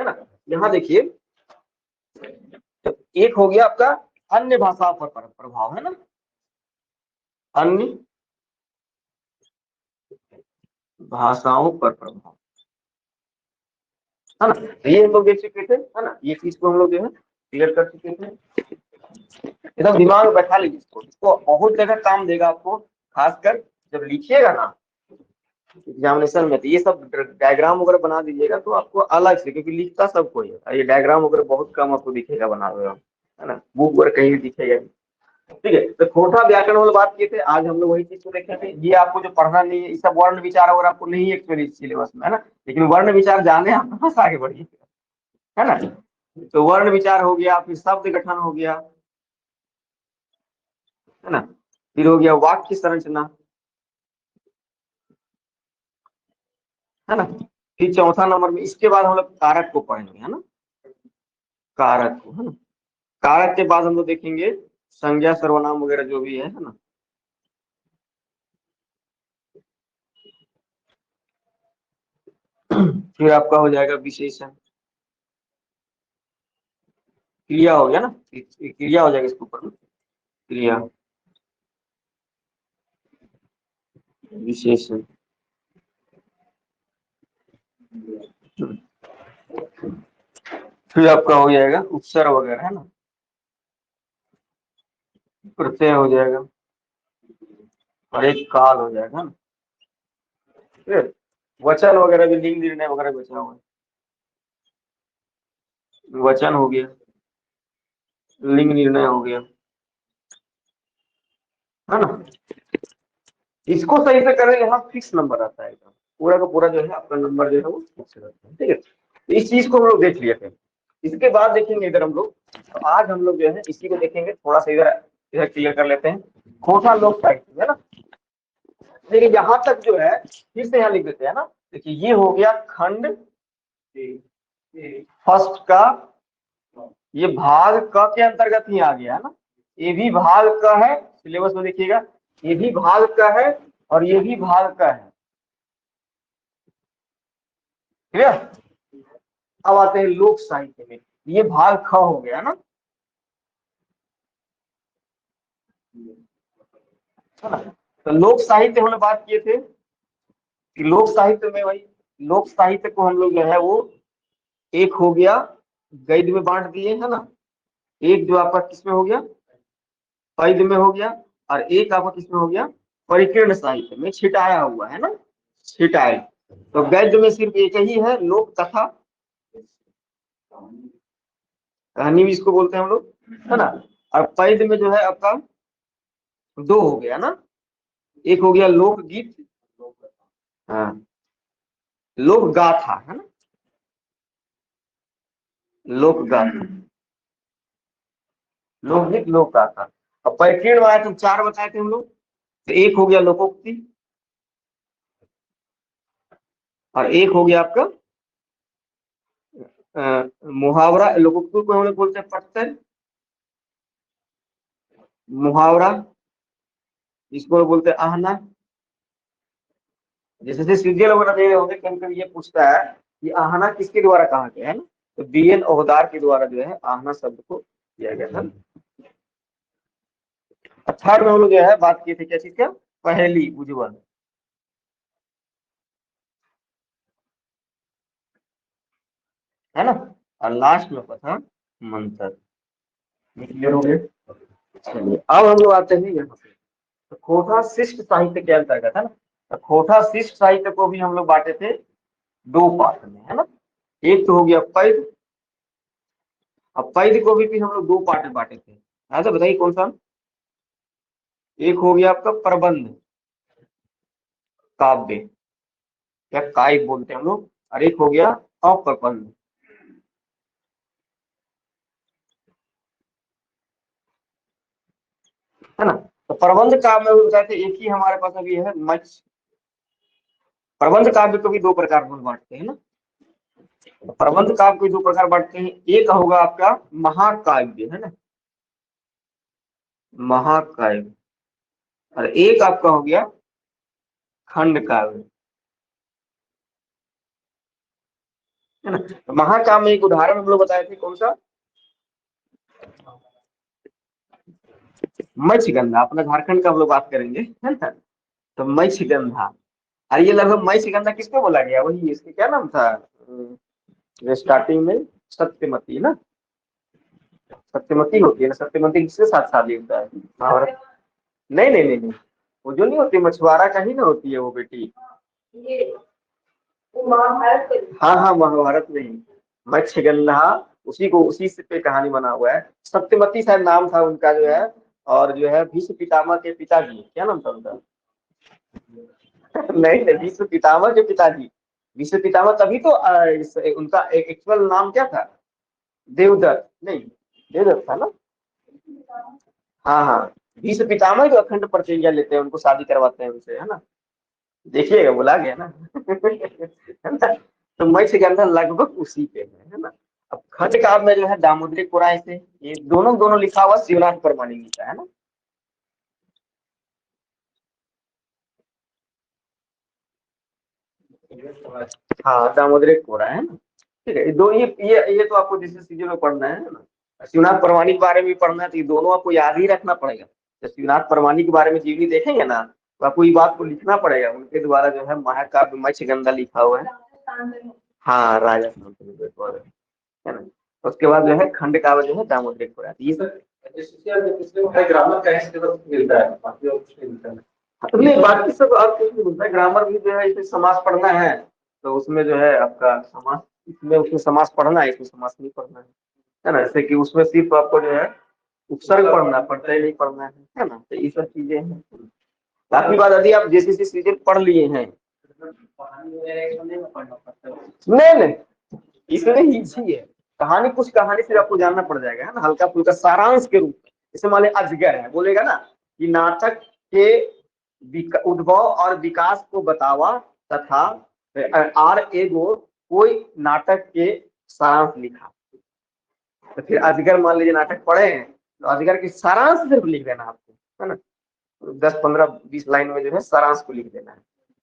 है ना। यहाँ देखिए, तो एक हो गया आपका अन्य भाषाओं पर प्रभाव, है ना, अन्य भाषाओं पर प्रभाव, है ना। तो ये हम लोग देख चुके थे, है ना, ये चीज को हम लोग जो है क्लियर कर चुके थे। एकदम दिमाग में बैठा लीजिए इसको, इसको बहुत जगह काम देगा आपको, खासकर जब लिखिएगा ना एग्जामिनेशन में। तो ये सब डायग्राम वगैरह बना दीजिएगा तो आपको अलग से, क्योंकि लिखता सब कोई है, ये डायग्राम वगैरह बहुत कम आपको दिखेगा बना हुआ, है ना, बुक वगैरह कहीं भी दिखेगा। ठीक है, तो खोटा व्याकरण वाला बात किए थे, आज हम लोग वही चीज को देखेंगे। ये आपको जो पढ़ना नहीं है, ये सब वर्ण विचार वगैरह आपको नहीं है एक्चुअली सिलेबस में, है ना, लेकिन वर्ण विचार जाने आप बस आगे बढ़िए, है ना। तो वर्ण विचार हो गया, फिर शब्द गठन हो गया, है ना, फिर हो गया वाक्य संरचना, है ना, फिर चौथा नंबर में इसके बाद हम लोग कारक को पढ़ेंगे, है ना, कारक को, है ना। कारक के बाद हम लोग देखेंगे संज्ञा सर्वनाम वगैरह जो भी है ना। फिर आपका हो जाएगा विशेषण, क्रिया हो गया ना, क्रिया हो जाएगा इसके ऊपर में, क्रिया, विशेषण, फिर आपका हो जाएगा उपसर्ग वगैरह, है ना, प्रत्यय हो जाएगा, और एक काल हो जाएगा ना। फिर वचन वगैरह भी, लिंग निर्णय वगैरह बचा हुआ है, वचन हो गया, लिंग निर्णय हो गया, है ना। इसको सही से करें, यहाँ फिक्स नंबर आता है एकदम, पूरा का पूरा जो है आपका नंबर जो है वो फिक्स रहता है। ठीक है, तो इस चीज को हम लोग देख लिए थे। इसके बाद देखेंगे इधर हम लोग, तो आज हम लोग जो है इसी को देखेंगे, थोड़ा सा इधर इधर क्लियर कर लेते हैं। खोटा लोक साहित्य, है ना। देखिए यहाँ तक जो है, फिर से यहाँ लिख देते हैं ना। देखिए ये हो गया खंड फर्स्ट का, ये भाग क के अंतर्गत ही आ गया, है ना। ये भी भाग का है, सिलेबस में देखिएगा, ये भी भाग का है और ये भी भाग का है, क्लियर। अब आते हैं लोक साहित्य में, ये भाग ख हो गया ना, है ना। तो लोक साहित्य हमने बात किए थे कि लोक साहित्य में भाई, लोक साहित्य को हम लोग जो है वो एक हो गया गद्य में बांट दिए, है ना। एक जो आपका किसमें हो गया, पद्य में हो गया, और एक आपका किसमें हो गया, परिकीर्ण साहित्य में छिटाया हुआ, है ना, छिटाए। तो गद्य में सिर्फ एक ही है, लोक कथा, कहानी भी इसको बोलते हैं हम लोग, है ना। और पद्य में जो है आपका दो हो गया ना, एक हो गया लोकगीत, हाँ, लोक गाथा, है ना, लोक गाथा, लोकगीत लोक गाथा। अब परिकीर्ण आया तो चार बताए थे हम लोग, तो एक हो गया लोकोक्ति, और एक हो गया आपका मुहावरा। लोकोक्ति को हम लोग बोलते हैं प्रत्यय, मुहावरा इसको बोलते हैं आहना। जैसे जैसे सीरियल वगैरह दे रहे होंगे, कभी कभी ये पूछता है कि आहना किसके द्वारा कहा गया, है ना, तो बीएन ओहदार के द्वारा जो है आहना शब्द को किया गया था। थर्ड में हम लोग जो है बात किए थे क्या चीज का, पहेली उज्ज्वल, है ना, और लास्ट में पता मंत्र। क्लियर हो गया। चलिए अब हम लोग आते हैं यहाँ पे, तो खोटा शिष्ट साहित्य के अंतर्गत, है ना। तो खोटा शिष्ट साहित्य को भी हम लोग बांटे थे दो पार्ट में, है ना। एक तो हो गया पद्य, अब पद्य को भी फिर हम लोग दो पार्ट में बांटे थे, ऐसा बताइए कौन सा। एक हो गया आपका प्रबंध काव्य, या कायिक बोलते हैं हम लोग, और एक हो गया अप्रबंध, है ना। तो प्रबंध काव्य में बताते एक ही हमारे पास अभी है मच। प्रबंध काव्य को भी दो प्रकार में बांटते हैं ना। तो प्रबंध काव्य को दो प्रकार बांटते हैं, एक होगा आपका महाकाव्य, है ना, महाकाव्य, और एक आपका हो गया खंड काव्य, है ना। तो महाकाव्य में एक उदाहरण हम लोग बताए थे, कौन सा? मत्स्यगंधा, अपना झारखंड का हम लोग बात करेंगे, है ना। तो मत्स्यगंधा, अरे ये लगभग मत्स्यगंधा किसको बोला गया, वही इसके क्या नाम था, जो स्टार्टिंग में सत्यमती ना, सत्यमती होती है ना, सत्यमती किसके साथ शादी होता है महाभारत? नहीं नहीं नहीं नहीं, वो जो नहीं होती मछुआरा का ही ना होती है वो बेटी। हाँ हाँ, महाभारत में ही मत्स्यगंधा, उसी को, उसी से पे कहानी बना हुआ है। सत्यवती शायद नाम था उनका जो है, और जो है भीष्म पितामह के पिताजी, क्या नाम था उनका? नहीं नहीं, भीष्म पितामह के पिताजी, भीष्म पितामह, तभी तो उनका एक्चुअल नाम क्या था? देवदत्त नहीं, देवदत्त था ना। हाँ हाँ, भीष्म पितामह जो अखंड परिचर्या लेते हैं, उनको शादी करवाते हैं उनसे, है ना। देखिएगा, बुला गया ना। है ना। तो मत्स्यगंधा लगभग उसी पे है ना। अब खंड काव्य में जो है दामोदरी पुराण से, ये दोनों दोनों लिखा हुआ शिवनाथ परमाणी का, है ना। हाँ, दामोदरी पुराण है ना। ठीक है, दो ये तो आपको जैसे सीजन में पढ़ना है ना। शिवनाथ परमाणी के बारे में भी पढ़ना है, तो ये दोनों आपको याद ही रखना पड़ेगा। जब शिवनाथ परमाणी के बारे में जीवनी देखेंगे ना, तो आपको ये बात को लिखना पड़ेगा, उनके द्वारा जो है महाकाव्य मत्स्यगंधा लिखा हुआ है। हाँ, राजा शांतनु के द्वारा, है ना। उसके बाद जो है खंड काव्य जो है दामोदरी पुराण, ये सब ग्रामर का मिलता है, बाकी और कुछ नहीं मिलता है। नहीं, बाकी सब और कुछ नहीं मिलता है, ग्रामर भी जो है, इसे समास पढ़ना है, तो उसमें जो है आपका समास, इसमें उसमें समास पढ़ना है, इसमें समास नहीं पढ़ना है ना। जैसे कि उसमें सिर्फ आपको जो है उपसर्ग पढ़ना, प्रत्यय नहीं पढ़ना है ना। तो ये सब चीजें हैं। बाकी बात, यदि आप जैसे जैसे चीजें पढ़ लिए हैं, नहीं नहीं, इसमें इजी है। कहानी, कुछ कहानी फिर आपको जानना पड़ जाएगा, है ना, हल्का फुल्का सारांश के रूप में। जैसे मान लिया अजगर है, बोलेगा ना कि नाटक के उद्भव और विकास को बतावा, तथा आर एगो कोई नाटक के सारांश लिखा। तो फिर अजगर, मान लीजिए नाटक पढ़े हैं, तो अजगर के सारांश सिर्फ लिख देना आपको, है ना। 10 15 20 लाइन में जो है सारांश को लिख देना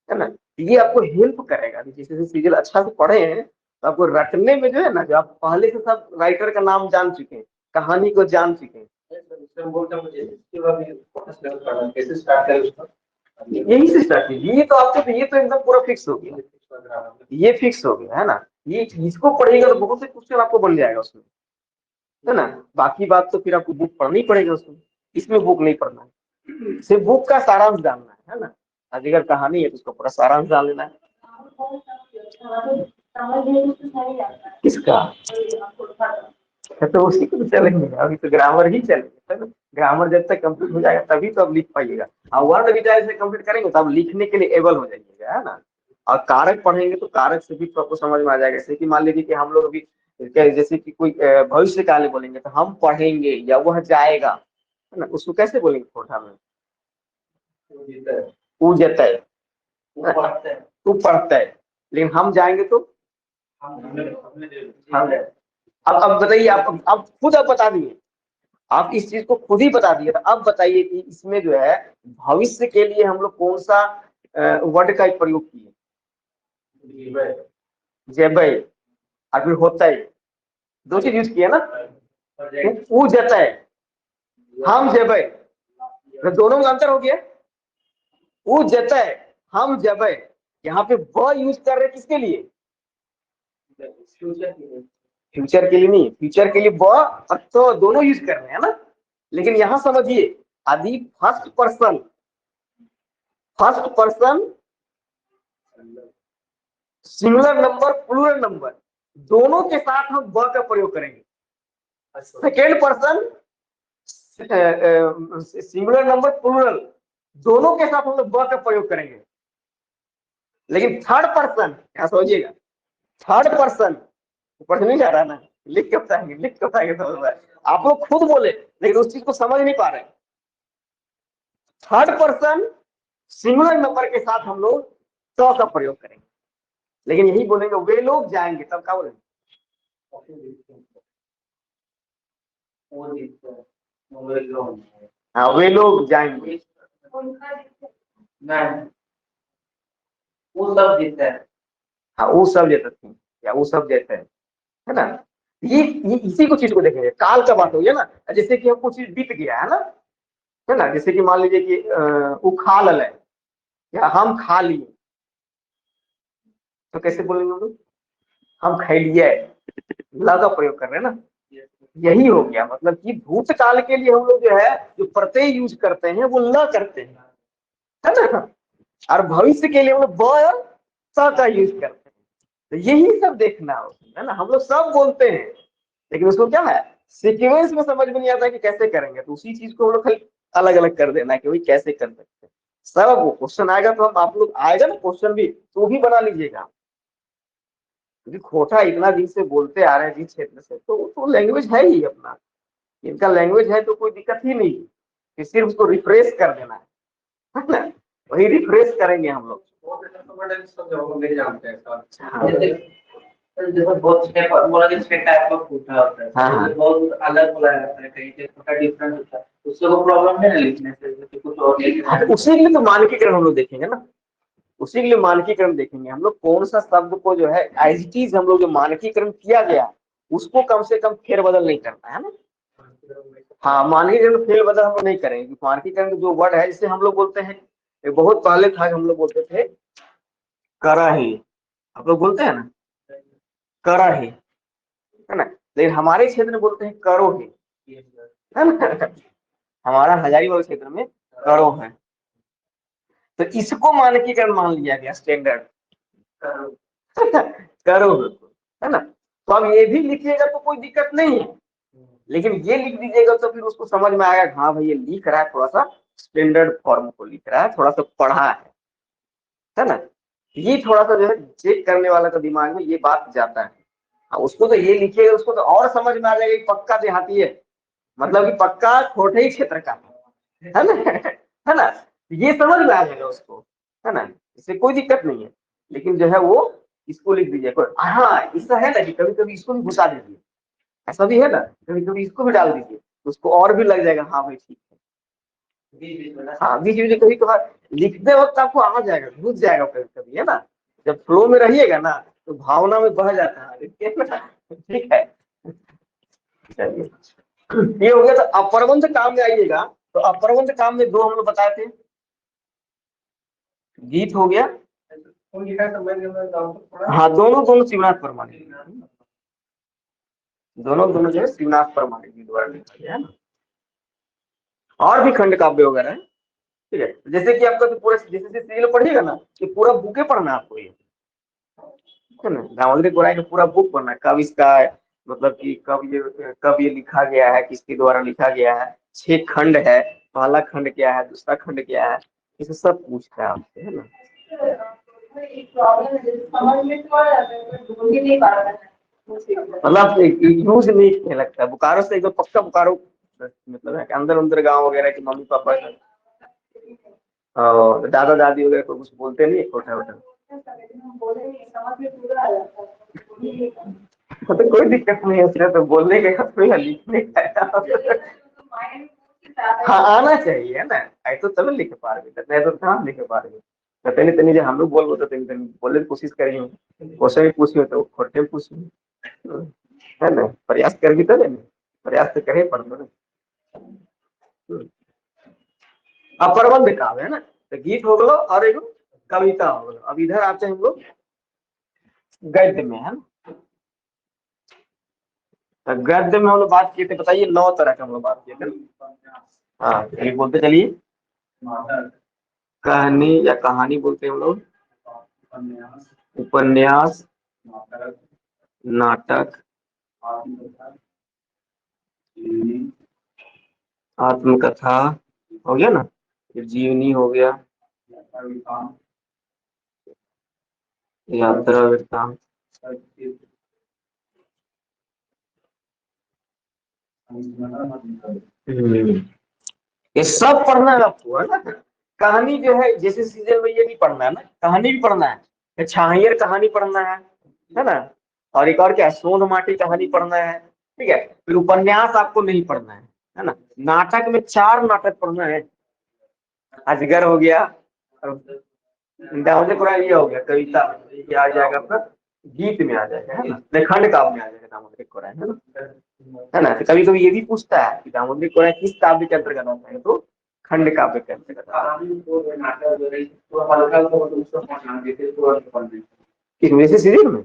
है ना। ये आपको हेल्प करेगा, जैसे जैसे सीरियल अच्छा से पढ़े हैं, तो आपको रटने में जो है ना, जो आप पहले से सब राइटर का नाम जान चुके हैं, कहानी को जान चुके हैं। यही से स्टार्ट कीजिए, ये तो आपको, तो ये तो एकदम पूरा फिक्स हो गया, ये फिक्स हो गया, है ना। ये इसको पढ़ेगा तो बहुत से क्वेश्चन आपको बन जाएगा उसमें, है ना। बाकी बात तो फिर आपको बुक पढ़नी पड़ेगी उसमें, इसमें बुक नहीं पढ़ना है, सिर्फ बुक का सारांश डालना है ना। अगर कहानी है तो उसका पूरा सारांश डाल लेना है। किसका? तो उसी को तो चलेंगे, अभी तो ग्रामर ही चलेंगे, है ना। ग्रामर जब तक कंप्लीट हो जाएगा तभी तो अब लिख पाइएगा। और वर्ड विचार से कंप्लीट करेंगे तो अब लिखने के लिए एबल हो जाइएगा, है ना। और कारक पढ़ेंगे तो कारक से भी तो आपको समझ में आ जाएगा। जैसे कि मान लीजिए कि हम लोग अभी जैसे कि कोई भविष्य काल बोलेंगे, तो हम पढ़ेंगे या वह जाएगा, है ना, उसको कैसे बोलेंगे कोठा में? ऊ जतय, तू पढ़ता है। लेकिन हम जाएंगे तो हम, अब बताइए, आप खुद आप बता दिए, आप इस चीज को खुद ही बता दिए, तो अब बताइए कि इसमें जो है भविष्य के लिए हम लोग कौन सा वर्ड का प्रयोग किए? जेबै, और फिर होता है, दो चीज यूज किए ना। ऊ जतय, हम जेबै, तो दोनों में अंतर हो गया। ऊ जतय, हम जेबै, यहाँ पे व यूज कर रहे किसके लिए? फ्यूचर के लिए नहीं, फ्यूचर के लिए व, अब तो दोनों यूज कर रहे हैं ना। लेकिन यहां समझिए, यदि first person singular number plural number दोनों के साथ हम व का प्रयोग करेंगे। Second person singular number plural दोनों के साथ हम लोग व का प्रयोग करेंगे। लेकिन थर्ड पर्सन, क्या समझिएगा, थर्ड पर्सन, ऊपर से नहीं जा रहा ना, लिख के बताएंगे, लिख के बताएंगे, समझ में आप लोग खुद बोले, लेकिन उस चीज को समझ नहीं पा रहे। थर्ड पर्सन सिंगुलर नंबर के साथ हम लोग स का प्रयोग करेंगे। लेकिन यही बोलेंगे वे लोग जाएंगे, तब क्या बोलेंगे? हाँ, वे लोग जाएंगे, वो सब जीतते हैं। हाँ, वो सब जीतते हैं। या वो सब जैसे है ना। ये इसी को चीज को देखेंगे, काल का बात हो गया ना, जैसे कि हम कुछ चीज बीत गया है ना, जैसे कि मान लीजिए कि वो खा लल है या हम खा लिए, तो कैसे बोलेंगे हम लोग? हम खैलिए, ल का प्रयोग कर रहे हैं ना। यही हो गया, मतलब कि भूतकाल के लिए हम लोग जो है जो प्रत्यय यूज करते हैं वो ल करते हैं, है ना। और भविष्य के लिए हम लोग ब और स का यूज करते हैं। तो यही सब देखना है ना। हम लोग सब बोलते हैं लेकिन उसको क्या है, सीक्वेंस में समझ में नहीं आता कि कैसे करेंगे, तो उसी चीज को हम लोग खाली अलग अलग कर देना है कि भाई कैसे कर सकते हैं। सब वो क्वेश्चन आएगा तो हम, आप लोग आएगा ना क्वेश्चन भी तो भी बना लीजिएगा, क्योंकि खोटा इतना दिन से बोलते आ रहे हैं जिस क्षेत्र से, तो लैंग्वेज है ही अपना, इनका लैंग्वेज है तो कोई दिक्कत ही नहीं, कि सिर्फ उसको रिफ्रेश कर देना है ना। वही रिफ्रेश करेंगे हम लोग। हाँ जैसे बहुत स्टेप बोला कि स्टेप टाइप का पूछा होता है, हाँ तो बहुत अलग बोला जाता है, कहीं से थोड़ा डिफरेंट होता है, उससे वो प्रॉब्लम है ना लिखने से, जैसे कुछ और हाँ, लिखना तो उसी के लिए तो मानकीकरण हम लोग देखेंगे ना, उसी के लिए मानकीकरण देखेंगे हम लोग, कौन सा शब्द को जो है एज इट इज हम लोग जो मानकीकरण किया गया उसको कम से कम फेरबदल नहीं करना है ना। हाँ, मानकीकरण फेरबदल हम लोग नहीं करेंगे। मानकीकरण जो वर्ड है, जैसे हम लोग बोलते हैं, ये बहुत पहले था हम लोग बोलते थे करा ही, आप लोग बोलते हैं ना करा ही, है ना, लेकिन हमारे क्षेत्र में बोलते हैं करो ही, है ना। हमारा हजारीबाग क्षेत्र में करो है, तो इसको मानकीकरण मान लिया गया, स्टैंडर्ड करो, है ना। तो अब ये भी लिखिएगा तो कोई दिक्कत नहीं है, लेकिन ये लिख दीजिएगा तो फिर उसको समझ में आएगा, हाँ भाई ये लिख रहा है थोड़ा सा स्टैंडर्ड फॉर्म को लिख रहा है, थोड़ा सा पढ़ा है ना। ये थोड़ा सा जो है चेक करने वाला का दिमाग में ये बात जाता है। उसको तो ये लिखिएगा, उसको तो और समझ में आ जाएगा कि पक्का देहाती है, मतलब कि पक्का खोटे क्षेत्र का है ना, है ना। ये समझ में आ जाएगा उसको, है ना, इससे कोई दिक्कत नहीं है। लेकिन जो है वो इसको लिख दीजिए, हाँ ऐसा है ना कि कभी कभी इसको भी घुसा दीजिए, ऐसा भी है ना, कभी कभी इसको भी डाल दीजिए, तो उसको और भी लग जाएगा, हाँ भाई ठीक है। हाँ, बीच बीच में कभी कभार लिखते वक्त आपको आ जाएगा, घुस जाएगा कभी कभी, है ना। जब फ्लो में रहिएगा ना तो भावना में बह जाता है, ठीक है। चलिए, ये हो गया। तो अप्रबंध काम में आइएगा, तो अप्रबंध काम में दो हम लोग बताए थे, गीत हो गया, हाँ दोनों दोनों शिवनाथ परमाणु, दोनों दोनों जो है शिवनाथ परमाणु जी द्वारा लिखा गया है ना। और भी खंड काव्य वगैरह है, ठीक है। जैसे कि आपका तो पूरा जैसे सीरियल पढ़िएगा ना, ये पूरा बुके पढ़ना है आपको, ये है ना, दामोदरी गोराई का पूरा बुक पढ़ना है, कब इसका मतलब कि कब ये लिखा गया है, किसके द्वारा लिखा गया है, 6 खंड है, पहला खंड क्या है, दूसरा खंड क्या है, इसे सब पूछता है आपसे, है ना। मतलब यूज नहीं लगता है, बोकारो से एकदम पक्का बोकारो, मतलब है अंदर अंदर गांव वगैरह के मम्मी पापा और दादा दादी वगैरह को कुछ बोलते नहीं छोटा छोटा, तो कोई दिक्कत नहीं है उसमें, तो बोलने के कोई लिखने का हाँ आना चाहिए, है ना, ऐसे तो लिख पा रहे, नहीं तो कहाँ लिख पा रहे। तो तनी तनी जो हम लोग बोल बोलते तनी तनी बोलने की कोशिश करिए, क्वेश्चन भी पूछिए तो खोटे पूछिए, है ना, प्रयास कर भी तब है ना, प्रयास तो करे पड़ ना। अब प्रबंध काव्य है ना, तो गीत हो गलो और एक कविता हो गलो। अब इधर आते हैं हम लोग गद्य में, है ना। तो गद्य में हम लोग बात किए थे, बताइए 9 तरह का हम लोग बात किए थे। हाँ ये बोलते चलिए, कहानी या कहानी बोलते हैं हम लोग, उपन्यास, नाटक, आत्मकथा हो गया ना, फिर जीवनी हो गया, यात्रा वृत्तांत, ये सब पढ़ना है आपको, है ना। कहानी जो है जैसे सीजन में ये भी पढ़ना है ना, कहानी भी पढ़ना है, छाहियर कहानी पढ़ना है ना। और एक और क्या, सोन माटी कहानी पढ़ना है, ठीक है। फिर उपन्यास आपको नहीं पढ़ना है ना। नाटक में 4 नाटक पढ़ना है, अजगर हो गया, दाऊदे कुरान ये हो गया, कविता ये आ जाएगा आपका, गीत में आ जाएगा, है ना, नहीं खंड काव्य में आ जाएगा दामोदरी कोराय, है ना। तो कभी कभी ये भी पूछता है कि दामोदरी कोराय किस काव्य के अंतर्गत आता है, तो खंड काव्य के अंतर्गत आता है। वैसे सीरियल में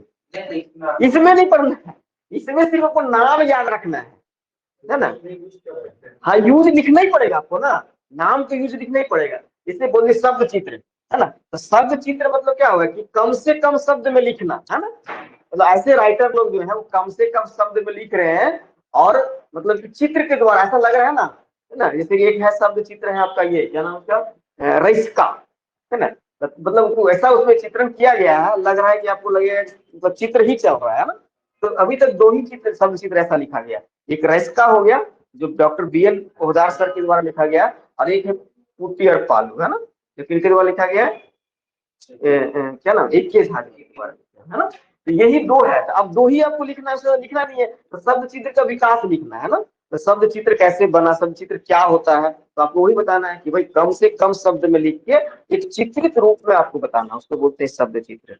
इसमें नहीं पढ़ना है, इसमें सिर्फ आपको नाम याद रखना है ना। हाँ यूज लिखना ही पड़ेगा आपको ना, नाम तो यूज लिखना ही पड़ेगा। इसलिए बोलते शब्द चित्र, है ना। तो शब्द चित्र मतलब क्या होगा कि कम से कम शब्द में लिखना, है ना। मतलब ऐसे राइटर लोग जो है वो कम से कम शब्द में लिख रहे हैं, और मतलब कि चित्र के द्वारा ऐसा लग रहा है ना, जैसे कि एक है शब्द चित्र है आपका, ये क्या नाम उसका, रईस्का, है ना। मतलब ऐसा उसमें चित्रण किया गया है, लग रहा है कि आपको लगेगा मतलब चित्र ही चल रहा है ना। तो अभी तक दो ही चित्र, शब्द चित्र ऐसा लिखा गया, एक रईस्का हो गया जो डॉक्टर BN पोद्दार सर के द्वारा लिखा गया, और एक है पुट्टी और पालू, है ना, जो किनके द्वारा लिखा गया है, क्या नाम, AK झा के द्वारा, है ना। तो यही दो है, तो अब दो ही आपको लिखना है, उससे लिखना नहीं है। तो शब्द चित्र का विकास लिखना है ना, तो शब्द चित्र कैसे बना, शब्द चित्र क्या होता है, तो आपको वही बताना है कि भाई कम से कम शब्द में लिख के एक चित्रित रूप में आपको बताना, उसको बोलते हैं शब्द चित्र।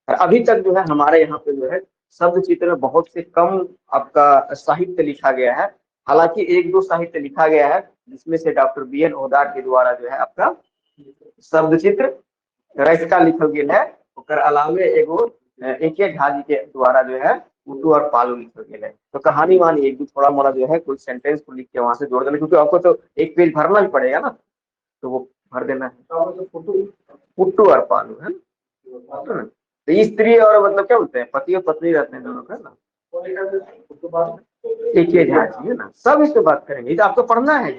और अभी तक जो है हमारे यहाँ पे जो है शब्द चित्र में बहुत से कम आपका साहित्य लिखा गया है। हालांकि एक दो साहित्य लिखा गया है, जिसमें से डॉक्टर BN पोद्दार के द्वारा जो है आपका शब्द चित्र रईस्का लिखल गेल है, ओकर अलावे एगो AK झा जी के द्वारा जो है उटू और पालू लिखल गेल है। तो कहानी वानी एक भी थोड़ा मोड़ा जो है कोई सेंटेंस को लिख के वहां से जोड़ देना, क्योंकि आपको तो एक पेज भरना भी पड़ेगा ना, तो वो भर देना है। पुट्टू और पालू, है ना। तो स्त्री और मतलब क्या बोलते हैं, पति और पत्नी रहते हैं दोनों का ना, AK झा जी, है ना। सब इस पे बात करेंगे, तो आपको पढ़ना है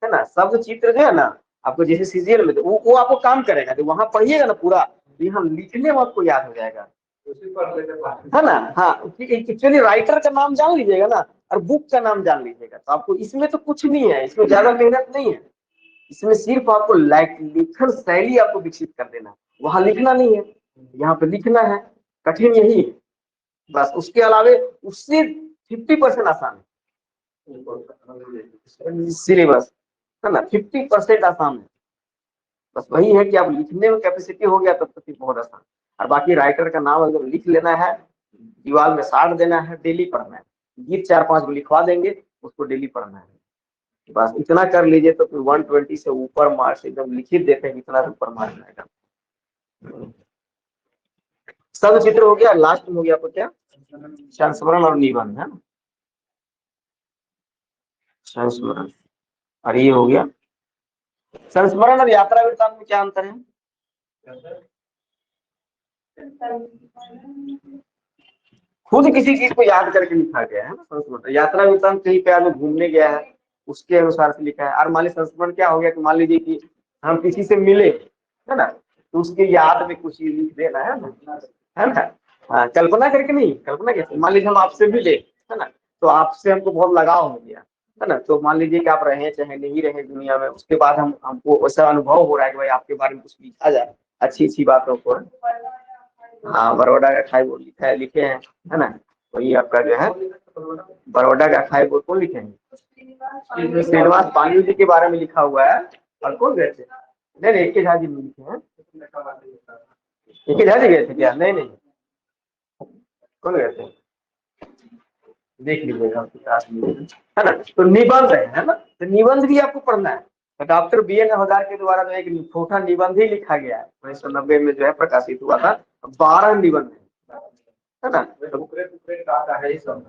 ना। शब्द चित्र जो है ना, आपको जैसे सीरियल में वो आपको काम करेगा, तो वहां पढ़िएगा ना पूरा, तो यहाँ लिखने में आपको याद हो जाएगा, है ना। हाँ एक्चुअली राइटर का नाम जान लीजिएगा ना, और बुक का नाम जान लीजिएगा, तो आपको इसमें तो कुछ नहीं है, इसमें ज्यादा मेहनत नहीं है। इसमें सिर्फ आपको लेखन शैली आपको विकसित कर देना है, वहां लिखना नहीं है, यहाँ पे लिखना है। कठिन यही है बस, उसके अलावे उससे 50% आसान है सिलेबस, है ना। 50% आसान है, बस वही है कि आप लिखने में कैपेसिटी हो गया तब तो बहुत आसान। और बाकी राइटर का नाम अगर लिख लेना है, दीवार में साट देना है, डेली पढ़ना है। गीत 4-5 को लिखवा देंगे, उसको डेली पढ़ना है, बस इतना कर लीजिए तो फिर 120 से ऊपर मार्क्स एकदम लिखित देते हैं, इतना ऊपर मार्क्स आएगा। सब चित्र हो गया, लास्ट में हो गया आपको क्या, संस्मरण और निबंध, है ना। संस्मरण, और ये हो गया संस्मरण और यात्रा वृत्तांत में क्या अंतर है। खुद किसी चीज को याद करके लिखा गया है ना संस्मरण। यात्रा वृत्तांत कहीं पे आदमी घूमने गया है, उसके अनुसार से लिखा है। और मान लीजिए संस्मरण क्या हो गया कि मान लीजिए कि हम किसी से मिले, है ना, तो उसके याद में कुछ लिख देना है ना। हाँ, कल्पना करके नहीं, कल्पना कैसे, मान लीजिए हम आपसे मिले, है ना, तो आपसे हमको बहुत लगाव हो गया, है ना। तो मान लीजिए कि आप रहे चाहे नहीं रहे दुनिया में, उसके बाद हमको ऐसा अनुभव हो रहा है कि भाई आपके बारे में कुछ लिखा जाए, अच्छी अच्छी बातों को। हाँ, बड़ौदा का खाई बोल लिखा है, लिखे हैं, है ना। वही आपका जो है बड़ौदा का खाई बोल कौन लिखे हैं, श्रीनिवास पांडे जी के बारे में लिखा हुआ है। और कौन गए थे, नहीं नहीं AK झा जी लिखे हैं, AK झा जी गए थे क्या, नहीं नहीं, कौन गए थे, देख लीजिएगा, है ना। तो निबंध है ना, तो निबंध भी आपको पढ़ना है। तो डॉक्टर BN पोद्दार के द्वारा जो एक छोटा निबंध ही लिखा गया है, 1990 में जो है प्रकाशित हुआ था। 12 निबंध है ना।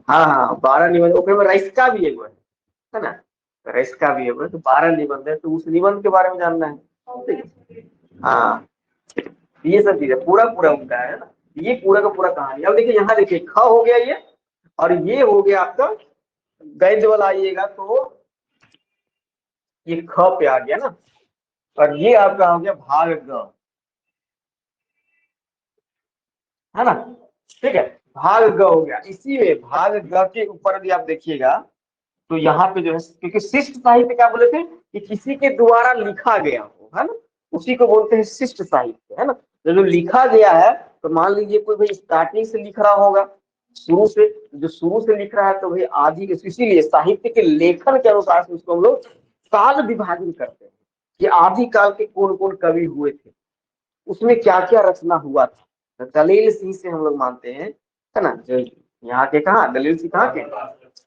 हाँ हाँ 12 निबंध, ओके में रईस्का भी है ना, रईस्का भी है, तो 12 निबंध है, तो उस निबंध के बारे में जानना है। हाँ ये सब चीजें पूरा पूरा उनका है ना, ये पूरा का पूरा कहानी। अब देखिए यहाँ देखिए ख हो गया ये, और ये हो गया आपका गैद वाला आइएगा, तो ये ख पे आ गया ना, और ये आपका हो गया भाग ग, है ना। ठीक है, भाग ग हो गया। इसी में भाग ग के ऊपर भी आप देखिएगा, तो यहाँ पे जो है, क्योंकि शिष्ट साहित्य क्या बोले थे कि किसी के द्वारा लिखा गया हो, है ना, उसी को बोलते हैं शिष्ट साहित्य, है ना। जो लिखा गया है, तो मान लीजिए कोई भाई स्टार्टिंग से लिख रहा होगा, शुरू से, जो शुरू से लिख रहा है, तो भाई आदि, इसीलिए साहित्य के लेखन के अनुसार से उसको हम लोग काल विभाजन करते हैं कि आदि काल के कौन कौन कवि हुए थे, उसमें क्या क्या रचना हुआ था, तो दलील सिंह से हम लोग मानते हैं, है ना, जो यहाँ के कहाँ दलील सिंह कहाँ के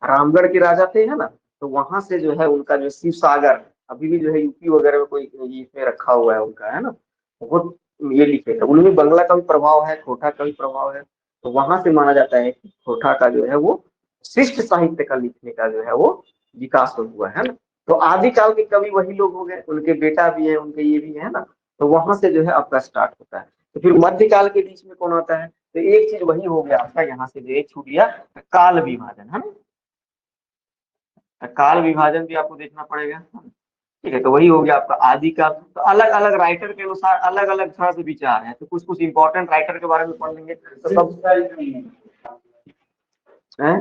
रामगढ़ के राजा थे, है ना। तो वहां से जो है उनका जो शिव सागर अभी भी जो है यूपी वगैरह में कोई इसमें रखा हुआ है उनका, है ना, वो ये लिखे थे। उनमें बंगला का भी प्रभाव है, खोटा का भी प्रभाव है। तो वहां से माना जाता है कि खोटा का जो है वो शिष्ट साहित्य का लिखने का जो है वो विकास हुआ है ना। तो आदिकाल के कवि वही लोग हो गए, उनके बेटा भी है, उनके ये भी है ना। तो वहां से जो है आपका स्टार्ट होता है। तो फिर मध्यकाल के बीच में कौन आता है, तो एक चीज वही हो गया आपका, यहाँ से जो एक छूट गया काल विभाजन, है ना। काल विभाजन भी आपको देखना पड़ेगा, ठीक है। तो वही हो गया आपका आदिकाल। तो अलग अलग राइटर के अनुसार अलग अलग तरह से विचार है। तो कुछ कुछ इंपॉर्टेंट राइटर के बारे में पढ़ लेंगे तो सब है।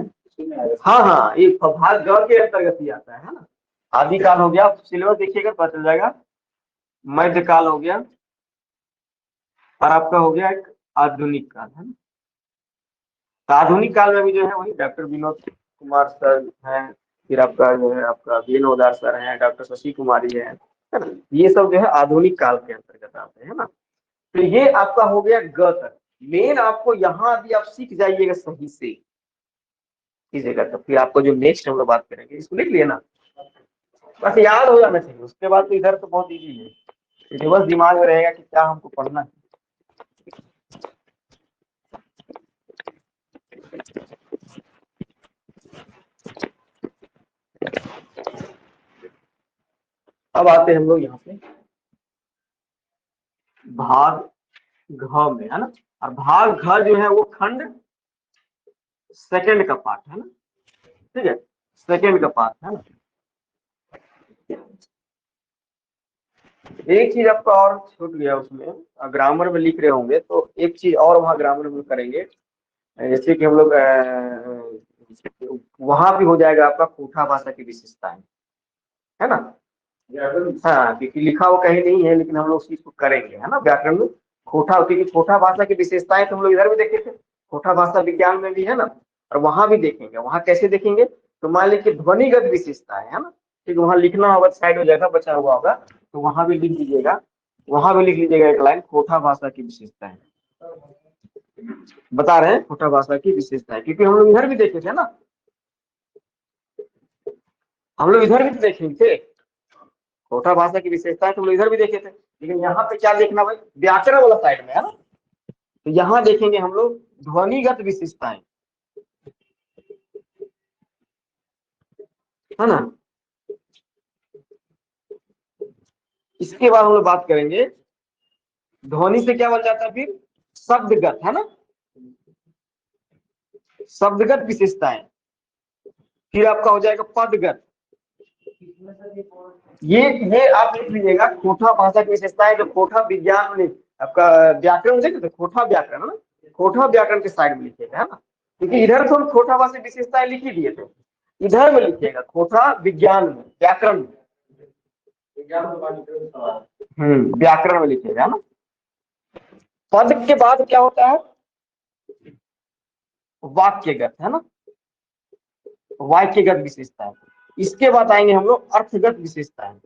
हाँ हाँ, ये भाग ग के अंतर्गत ही आता है ना। आदिकाल हो गया, सिलेबस देखिएगा पता चल जाएगा। मध्यकाल हो गया, और आपका हो गया एक आधुनिक काल, है ना। तो आधुनिक काल में भी जो है वही डॉक्टर विनोद कुमार सर हैं, फिर आपका जो है आपका विनोदार सर हैं, डॉक्टर शशि कुमारी है ना। ये सब जो है आधुनिक काल के अंतर्गत आते हैं ना। तो ये आपका हो गया ग तक। मेन आपको यहाँ भी आप सीख जाइएगा सही से इस जगह तक, फिर आपको जो नेक्स्ट हम लोग बात करेंगे इसको लिख लिए ना, बस याद हो जाना चाहिए। उसके बाद तो इधर तो बहुत इजी है, तो बस दिमाग में रहेगा कि क्या हमको पढ़ना है। अब आते हैं हम लोग यहाँ पे भाग घ में, है ना। और भाग घ जो है वो खंड सेकंड का पार्ट है ना, ठीक है, सेकंड का पार्ट है ना। एक चीज आपका और छूट गया उसमें, ग्रामर में लिख रहे होंगे तो एक चीज और वहाँ ग्रामर में करेंगे। जैसे कि हम लोग वहां भी हो जाएगा आपका खोटा भाषा की विशेषताएं, है ना। हाँ, क्योंकि लिखा वो कहीं नहीं है, लेकिन हम लोग उस चीज को करेंगे, है ना, व्याकरण में खोटा, क्योंकि खोटा भाषा की विशेषताएं तो हम लोग इधर भी देखे थे, खोटा भाषा विज्ञान में भी है ना। और वहां भी देखेंगे। वहां कैसे देखेंगे, तो मान लीजिए ध्वनिगत विशेषताएं, है ना, ठीक, वहां लिखना होगा, साइड हो जाएगा, बचा हुआ होगा, तो वहां भी लिख दीजिएगा। वहां भी लिख लीजिएगा एक लाइन, खोटा भाषा की विशेषताएं बता रहे हैं, खोटा भाषा की विशेषताएं, क्योंकि हम लोग इधर भी देखे थे ना, हम लोग इधर भी देखेंगे थे खोटा भाषा की विशेषताएं, तो हम लोग इधर भी देखे थे। लेकिन यहाँ पे क्या देखना भाई, व्याकरण वाला साइड में, है ना। तो यहाँ देखेंगे हम लोग ध्वनिगत विशेषताएं, है ना। इसके बाद हम लोग बात करेंगे ध्वनि से क्या बन जाता है फिर, शब्दगत, है ना, शब्दगत विशेषताएं। फिर आपका हो जाएगा पदगत। ये आप लिख लीजिएगा, खोटा भाषा की विशेषताएं जो खोटा विज्ञान में आपका व्याकरण देखे तो खोटा व्याकरण, है ना, खोटा व्याकरण के साइड में लिखिएगा, है ना। क्योंकि इधर तो हम खोटा भाषा की विशेषताएं लिख ही दिए थे, इधर में लिखिएगा खोटा विज्ञान में, व्याकरण में, व्याकरण में लिखिएगा ना। पद के बाद क्या होता है, वाक्यगत, है ना, वाक्यगत विशेषताएं। इसके बाद आएंगे हम लोग अर्थगत विशेषताएं।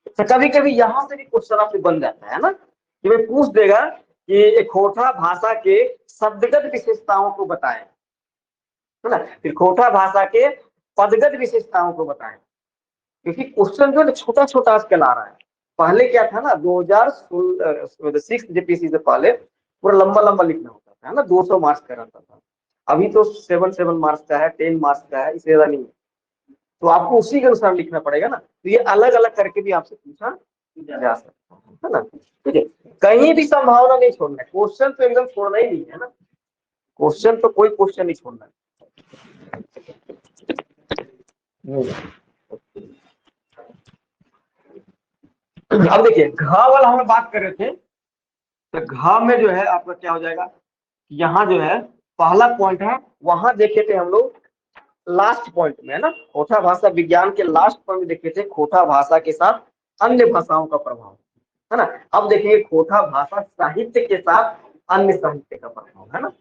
तो कभी कभी यहाँ से भी क्वेश्चन आपसे बन जाता है ना, कि मैं पूछ देगा कि खोटा भाषा के शब्दगत विशेषताओं को बताएं, है ना, फिर खोटा भाषा के पदगत विशेषताओं को बताएं। क्योंकि क्वेश्चन जो है छोटा छोटा आजकल आ रहा है। पहले क्या था ना, 2006 जेपीसी से पहले पूरा लंबा लंबा लिखना होता था, है ना, 200 मार्क्स का रहता था। अभी तो 7 मार्क्स का है, 10 मार्क्स का है, इससे ज्यादा नहीं है। तो आपको उसी के अनुसार लिखना पड़ेगा ना। तो ये अलग अलग करके भी आपसे पूछा जा सकता है ना, ठीक है। कहीं भी संभावना नहीं छोड़ना है, क्वेश्चन तो एकदम छोड़ना ही नहीं है ना, क्वेश्चन तो कोई क्वेश्चन नहीं छोड़ना है। अब देखिए घ वाला हम बात कर रहे थे, तो घ में जो है आपका क्या हो जाएगा, यहाँ जो है पहला पॉइंट है, वहां देखे थे हम लोग लास्ट पॉइंट में, है ना, खोटा भाषा विज्ञान के लास्ट पॉइंट में देखे थे खोटा भाषा के साथ अन्य भाषाओं का प्रभाव, है ना। अब देखेंगे खोटा भाषा साहित्य के साथ अन्य साहित्य का प्रभाव, है ना।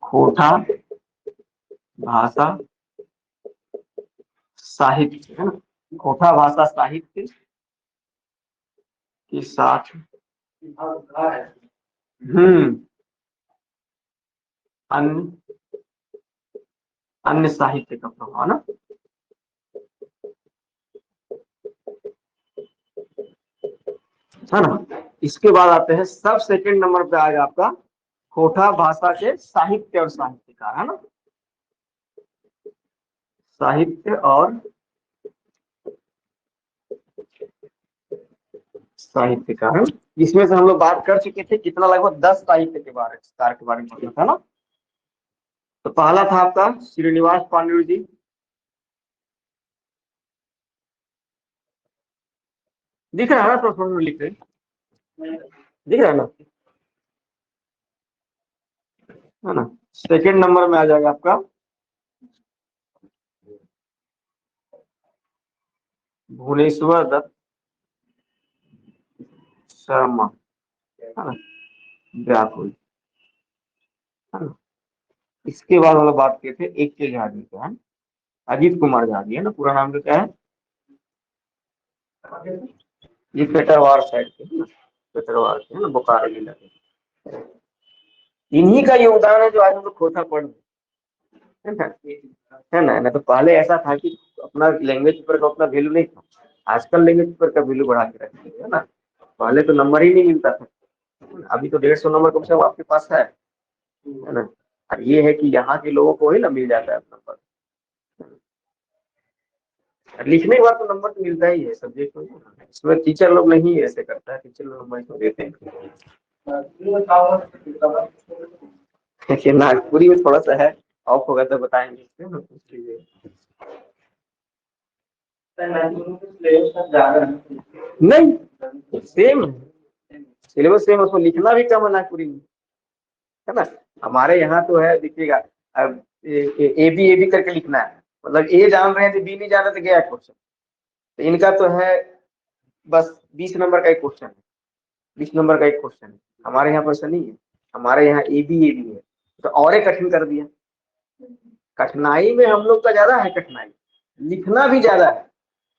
खोटा भाषा साहित्य, है ना, खोटा भाषा साहित्य कि 60 है। अन्य अन्य साहित्य का प्रभाव ना। है ना। इसके बाद आते हैं सब सेकंड नंबर पे आएगा आपका खोटा भाषा के साहित्य और साहित्यकार, है ना। साहित्य और साहित्यकार, इसमें से हम लोग बात कर चुके थे कितना, लगभग 10 साहित्य के बारे में पढ़ना था ना। तो पहला था आपका श्रीनिवास पांडुरंग जी, दिख रहा है ना, प्रश्न में लिख रहे, दिख रहा है ना। सेकंड नंबर में आ जाएगा आपका भुवनेश्वर दत्त शर्मा, है ना, व्याकुल, है ना। इसके बाद हम लोग बात किए थे एक के झा जी का, अजीत कुमार झा जी, है ना, पूरा नाम तो क्या है, ये पेटरवार साइड के, है ना, पेटरवार के, है ना, बोकारो जिला के। इन्हीं का योगदान है जो आज हम लोग खोटा पढ़ रहे हैं, है ना। तो पहले ऐसा था कि अपना लैंग्वेज पेपर का उतना वैल्यू नहीं था, आजकल लैंग्वेज पेपर का वैल्यू बढ़ा के रखते हैं, है ना। पहले तो नंबर ही नहीं मिलता था, अभी तो 150 नंबर कम से कम आपके पास है ना। और ये है कि यहाँ के लोगों को ही ना मिल जाता है नंबर, लिखने के बाद तो नंबर तो मिलता ही है सब्जेक्ट में। इसमें टीचर लोग नहीं ऐसे करता है, टीचर लोग नंबर इसमें देते हैं। देखिए नागपुरी में थोड़ा सा है, ऑफ होगा तो बताएंगे। नहीं, सेम सिलेबस सेम, उसको लिखना भी कम है नागपुरी में, है ना। हमारे यहाँ तो है, देखिएगा, अब ए बी करके लिखना है, मतलब ए जान रहे हैं तो बी नहीं जान रहे तो गया क्वेश्चन। तो इनका तो है बस 20 नंबर का एक क्वेश्चन है, 20 नंबर का एक क्वेश्चन है। हमारे यहाँ पर ऐसा नहीं है, हमारे यहाँ ए बी है, तो और एक कठिन कर दिया। कठिनाई में हम लोग का ज्यादा है, कठिनाई लिखना भी ज्यादा है,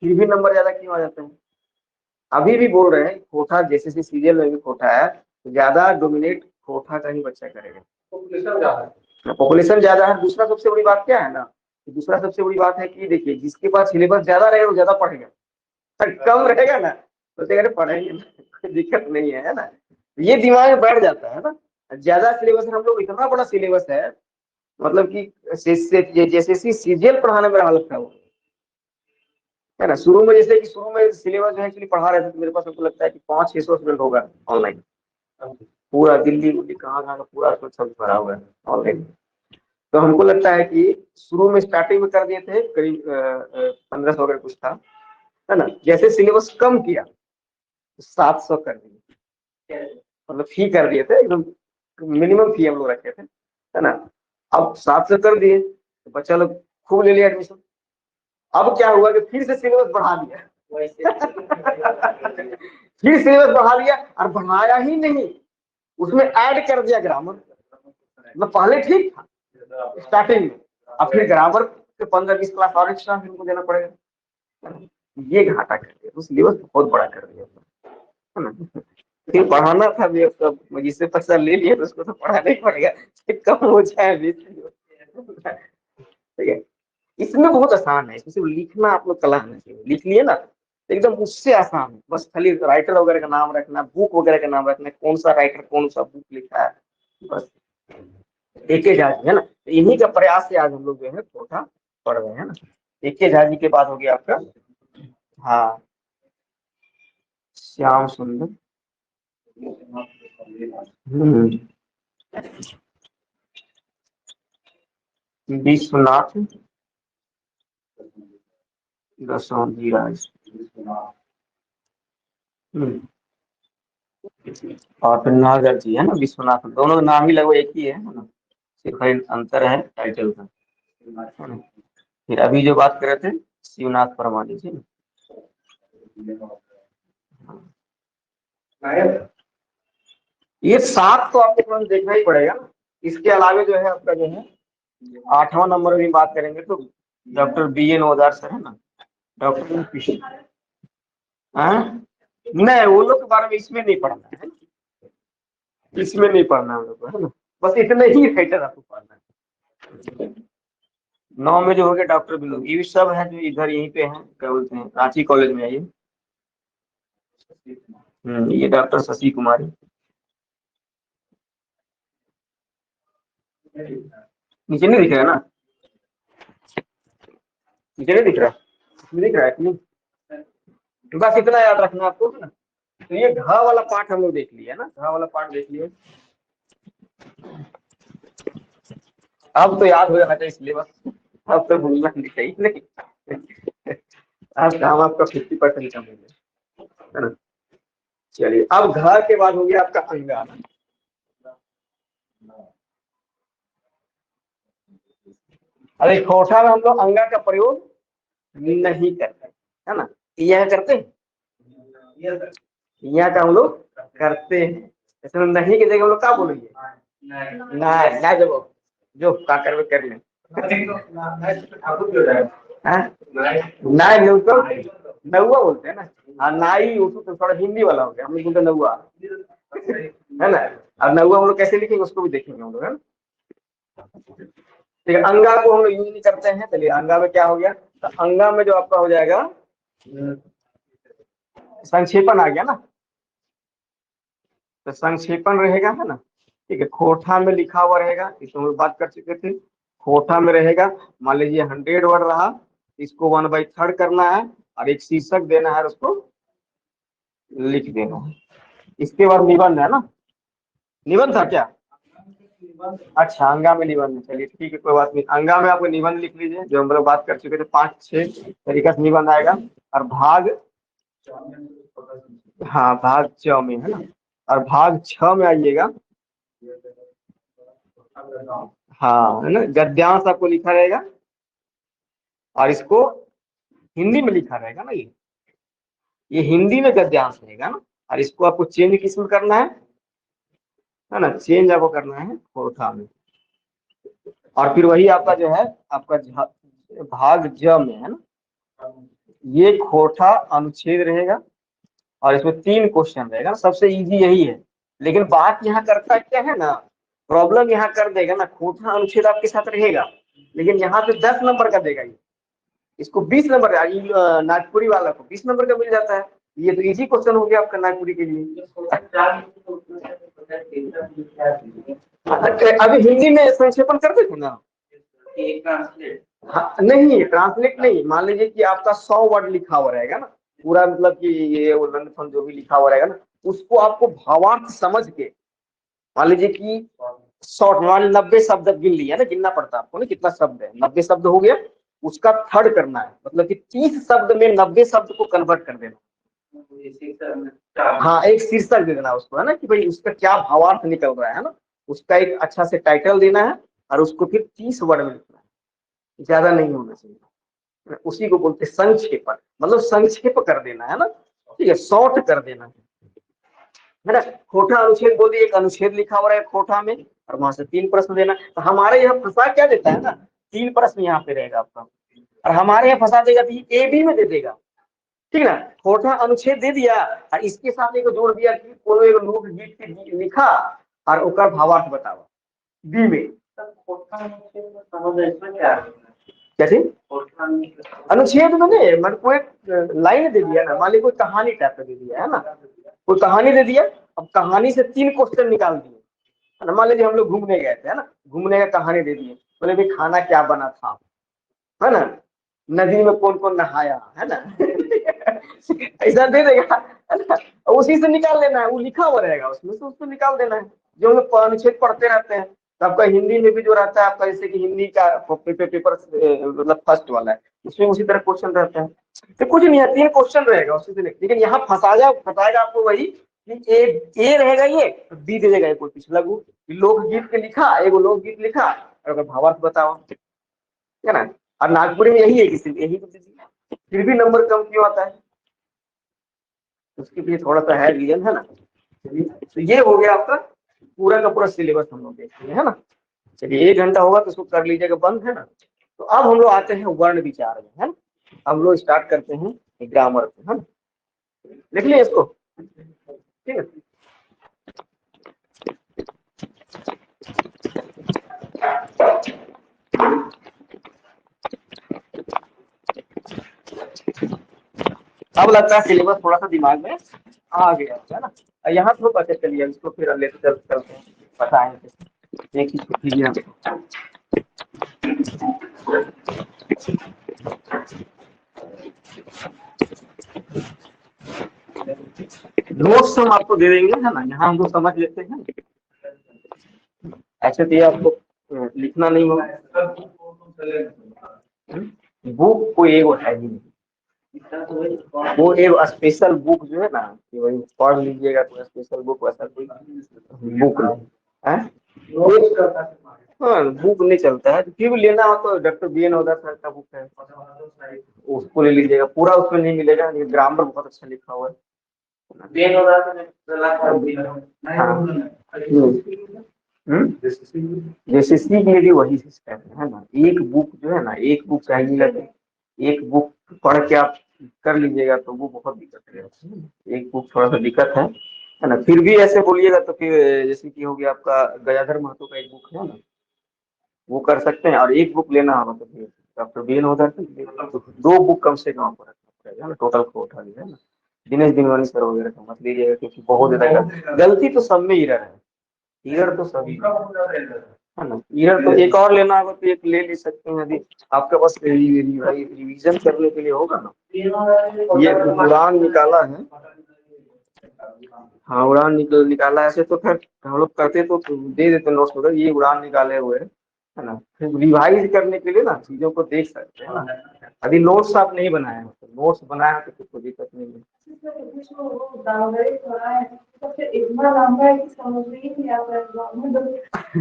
फिर भी नंबर ज्यादा क्यों आ जाते हैं। अभी भी बोल रहे हैं कोठा जैसे सीरियल में भी कोठा है, तो ज्यादा डोमिनेट कोठा का ही बच्चा करेगा, पॉपुलेशन ज्यादा है। दूसरा सबसे बड़ी बात क्या है ना, दूसरा सबसे बड़ी बात है कि देखिए जिसके पास सिलेबस ज्यादा रहेगा वो ज्यादा पढ़ेगा, कम रहेगा ना तो अरे पढ़ेंगे ना, कोई दिक्कत नहीं है ना। ये दिमाग में बैठ जाता है ना। ज्यादा सिलेबस हम लोग, इतना बड़ा सिलेबस है, मतलब कि जैसे सीजीएल पढ़ाने में हालत खराब, है ना। शुरू में जैसे कि शुरू में सिलेबस जो है एक्चुअली पढ़ा रहे थे, तो मेरे पास हमको लगता है कि 500-600 स्टूडेंट होगा ऑनलाइन, पूरा दिल्ली उल्ली कहाँ कहाँ का पूरा सब भरा हुआ है ऑनलाइन। तो हमको लगता है कि शुरू में स्टार्टिंग में कर दिए थे करीब 1500 अगर कुछ था, है ना। जैसे सिलेबस कम किया तो 700 कर दिए, मतलब फी कर दिए थे एकदम, मिनिमम फी हम लोग रखे थे, है ना। अब 700 कर दिए तो बच्चा लोग खूब ले लिया एडमिशन। अब क्या हुआ कि फिर से सिलेबस बढ़ा दिया फिर सिलेबस बढ़ा दिया, और बढ़ाया ही नहीं, उसमें ऐड कर दिया ग्रामर। मतलब पहले ठीक था स्टार्टिंग में, अब फिर ग्रामर के 15-20 क्लास और एक्स्ट्रा हमको देना पड़ेगा, ये घाटा कर दिया, तो सिलेबस बहुत बड़ा कर दिया, है ना। फिर पढ़ाना था भी, अब जिससे पैसा ले लिया तो उसको तो पढ़ाना ही पड़ेगा, कम हो जाए भी, ठीक है। इसमें बहुत आसान है, इसमें सिर्फ लिखना आप लोग कला आना चाहिए, लिख लिए ना तो एकदम उससे आसान है। बस खाली राइटर वगैरह का नाम रखना, बुक वगैरह का नाम रखना, कौन सा राइटर कौन सा बुक लिखा है, बस एक झा जी, है ना। तो इन्हीं का प्रयास से आज हम लोग जो है कोठा पढ़ रहे हैं ना। एक झा जी के बाद हो गया आपका, हाँ, श्याम सुंदर, विश्वनाथ दशरथी राज, और फिर नागर जी, है ना, विश्वनाथ, दोनों नाम ही लगभग एक ही है ना, सिर्फ अंतर है टाइटल का, है ना। फिर अभी जो बात कर रहे थे शिवनाथ परमानी जी, ये 7 तो आपको तुरंत देखना ही पड़ेगा। इसके अलावा जो है आपका जो है 8वां नंबर में बात करेंगे तो डॉक्टर BN ओदार सर, है ना, डॉक्टर नहीं, वो लोग के बारे में इसमें नहीं पढ़ना है, इसमें नहीं पढ़ना हम लोग को, है ना। बस इतने ही राइटर आपको पढ़ना है। 9 में जो हो गया डॉक्टर बिलोंग, ये सब है जो इधर यहीं पे है, क्या बोलते हैं, रांची कॉलेज में है ये। ये डॉक्टर शशि कुमारी। नीचे नहीं दिख रहा है ना, नीचे नहीं दिख रहा, इसमें दिख रहा है कि नहीं? तो बस इतना याद रखना आपको, है ना। तो ये घ वाला पार्ट हम लोग देख लिया ना, घ वाला पार्ट देख लिया। अब तो याद हो जाना चाहिए इसलिए बस, अब तो भूलना नहीं चाहिए, नहीं। आज काम आपका 50% कम हो गया, है ना। चलिए, अब घर के बाद हो गया आपका अंगा ना। अरे खोटा में हम लोग अंगा का प्रयोग नहीं करते, है ना। यह करते हैं, यहाँ का हम लोग करते हैं, इसमें नहीं की जगह हम लोग क्या बोलेंगे, ना जब जो काकर में कर लें, नाई तो नौआ बोलते हैं ना। हाँ, नाई उसको तो थोड़ा हिंदी वाला हो गया, हम लोग बोलते नौआ, है ना। अब नौआ हम लोग कैसे लिखेंगे उसको भी देखेंगे हम लोग, है ना। ठीक है, अंगा को हम लोग यूज नहीं करते हैं। चलिए, अंगा में क्या हो गया, तो अंगा में जो आपका हो जाएगा संक्षेपण आ गया ना, तो संक्षेपण रहेगा, है ना। ठीक है, खोटा में लिखा हुआ रहेगा, इस हम लोग बात कर चुके थे। खोटा में रहेगा, मान लीजिए 100 वर्ड रहा, इसको 1/3 करना है और एक शीर्षक देना है और उसको लिख देना है। इसके बाद निबंध है ना, निबंध था क्या? अच्छा, अंगा में निबंध है, चलिए ठीक है, कोई बात नहीं। अंगा में आपको निबंध लिख लीजिए, जो हम लोग बात कर चुके थे, 5-6 तरीका से निबंध आएगा। और भाग, हाँ भाग च में, है ना। और भाग 6 में आइएगा, हाँ, है ना, गद्यांश आपको लिखा रहेगा और इसको हिंदी में लिखा रहेगा ना, ये हिंदी में गद्यांश रहेगा ना। और इसको आपको चेंज किस में करना है ना, चेंज आपको करना है खोटा में। और फिर वही आपका जो है आपका भाग ज में, है ना, ये खोटा अनुच्छेद रहेगा और इसमें 3 क्वेश्चन रहेगा, सबसे इजी यही है। लेकिन बात यहाँ करता क्या है ना, प्रॉब्लम यहाँ कर देगा ना, खोटा अनुच्छेद आपके साथ रहेगा लेकिन यहाँ पे 10 नंबर का देगा ये, इसको 20 नंबर, नागपुरी वाला को 20 नंबर का मिल जाता है। ये तो इजी क्वेश्चन हो गया आपका नागपुरी के लिए। अभी हिंदी में संक्षेपण करते थे ना, हाँ, नहीं ट्रांसलेट नहीं, मान लीजिए कि आपका 100 वर्ड लिखा हुआ रहेगा ना, पूरा मतलब कि ये उल्लंघन जो भी लिखा हुआ रहेगा ना, उसको आपको भावार्थ समझ के, मान लीजिए कि 100 मान 90 शब्द गिन लिया ना, गिनना पड़ता है आपको ना कितना शब्द है, 90 शब्द हो गया, उसका थर्ड करना है, मतलब कि 30 शब्द में 90 शब्द को कन्वर्ट कर देना। हाँ, एक शीर्षक दे देना उसको, है ना, कि भाई उसका क्या भावार्थ निकल रहा है ना, उसका एक अच्छा से टाइटल देना है और उसको फिर 30 वर्ड में लिखना है, ज्यादा नहीं होना चाहिए। उसी को बोलते हैं संक्षेपण, मतलब संक्षेप कर देना है ना, ठीक है, शॉर्ट कर देना है ना। खोटा अनुच्छेद बोल दिए, एक अनुच्छेद लिखा हुआ है खोटा में और वहां से 3 प्रश्न देना। तो हमारे यहाँ फंसा क्या देता है ना, 3 प्रश्न यहाँ पे रहेगा आपका, और हमारे यहाँ फंसा देगा तो ए बी में दे देगा, ठीक है ना। खोटा अनुच्छेद दे दिया और इसके साथ एक जोड़ दिया कि कोनो एक लोकगीत के लिखा और ओकर भावार्थ बताओ बी में। कैसे अनुच्छेद मैंने मन को एक लाइन दे दिया ना, मान ली कोई कहानी टाइप का दे दिया, है ना, कोई कहानी दे दिया, अब कहानी से 3 क्वेश्चन निकाल दिए, है ना। मान लीजिए हम लोग घूमने गए थे, है ना, घूमने का कहानी दे दिए, बोले भाई खाना क्या बना था, है ना, नदी में कौन कौन नहाया, है ना। ऐसा दे देगा, है ना, उसी से निकाल लेना है, वो लिखा हुआ रहेगा उसमें से, उसको निकाल देना है। जो हम लोग अनुच्छेद पढ़ते रहते हैं, तो आपका हिंदी में भी जो रहता है आपका, जैसे कि हिंदी का पेपर मतलब फर्स्ट वाला है, उसमें उसी तरह क्वेश्चन रहता है। तो कुछ नहीं है, 3 क्वेश्चन रहेगा उसी से, लेकिन यहाँ फंसाएगा आपको वही कि ए रहेगा, ये बी दे देगा कोई पिछला लोकगीत के लिखा, एगो लोकगीत लिखा और भावार्थ बताओ, है ना। और नागपुरी में यही है कि यही तो दीजिए, फिर भी नंबर कम क्यों आता है, उसके लिए थोड़ा सा है रीजन, है ना। तो ये हो गया आपका पूरा का पूरा सिलेबस हम लोग देख लिए, है ना। चलिए 1 घंटा होगा तो उसको कर लीजिएगा बंद, है ना। तो अब हम लोग आते हैं वर्ण विचार में, है ना। हम लोग स्टार्ट करते हैं ग्रामर से, है ना। लिख लिया इसको। ठीक है। अब लगता है सिलेबस थोड़ा सा दिमाग में आ गया है ना। यहाँ तो पता चलिए, इसको फिर लेते चलते हैं, बताएंगे एक ही कीजिए आप। नोट्स हम आपको दे देंगे है ना, यहाँ हम लोग समझ लेते हैं। ऐसे तो ये आपको लिखना नहीं होगा। बुक कोई एक है ही नहीं, वो एक स्पेशल बुक जो है ना, कि वही पढ़ लीजिएगा तो स्पेशल बुक, वैसा कोई बुक नहीं है। हाँ बुक नहीं चलता है, फिर भी लेना हो तो डॉक्टर बी.एन. ओदा सर का बुक है, उसको ले लीजिएगा। पूरा उसमें नहीं मिलेगा, लेकिन ग्रामर बहुत अच्छा लिखा हुआ है। जेसीसी के लिए भी वही सिस्टम है ना, एक बुक जो है ना, एक बुक चाहिए, एक बुक पढ़ के आप कर लीजिएगा तो वो बहुत दिक्कत है। एक बुक थोड़ा सा दिक्कत है ना। फिर भी ऐसे बोलिएगा तो फिर जैसे कि हो गया आपका गयाधर महतो का एक बुक है ना, वो कर सकते हैं। और एक बुक लेना होगा तो फिर डॉक्टर बी.एन. ओदा तो दो बुक कम से कम आपको रखना पड़ेगा ना, टोटल को उठा लीजिए ना। दिनेश दिनवानी सर वगैरह का मत लीजिएगा, क्योंकि बहुत ज्यादा गलती तो सब में एरर है, एरर तो सभी है ना। एरर तो एक और लेना होगा तो एक ले सकते हैं, यदि आपके पास रिवीजन करने के लिए होगा ना। ये उड़ान निकाला है, हाँ उड़ान निकाला ऐसे तो फिर हम लोग करते तो दे देते नोट्स वगैरह, ये उड़ान निकाले हुए है ना। फिर रिवाइज करने के लिए ना चीजों को देख सकते हैं ना। यदि नोट्स आप नहीं बनाए हो तो नोट्स बनाए तो कोई दिक्कत नहीं है। इतना लंबा है कि समझ में ही नहीं आता है।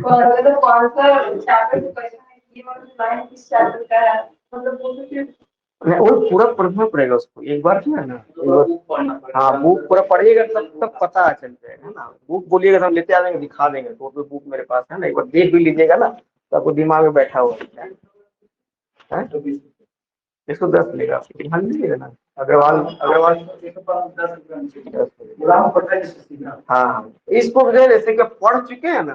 और अगर कौन सा चैप्टर को कैसा है, ये वाला लाइन किस चैप्टर का है, मतलब वो तो फिर वो पूरा पढ़ना पड़ेगा उसको एक बार, जो है ना। हाँ बुक पूरा पढ़िएगा तब पता चल जाएगा है ना। बुक बोलिएगा तो हम लेते आ जाएंगे, दिखा देंगे तो बुक मेरे पास है ना, एक बार देख भी लीजिएगा ना तो आपको दिमाग में बैठा हुआ है। 110 मिलेगा आपको, ध्यान दीजिएगा ना। अग्रवाल अग्रवाल 10 हाँ हाँ, इसको जो है जैसे कि पढ़ चुके हैं ना,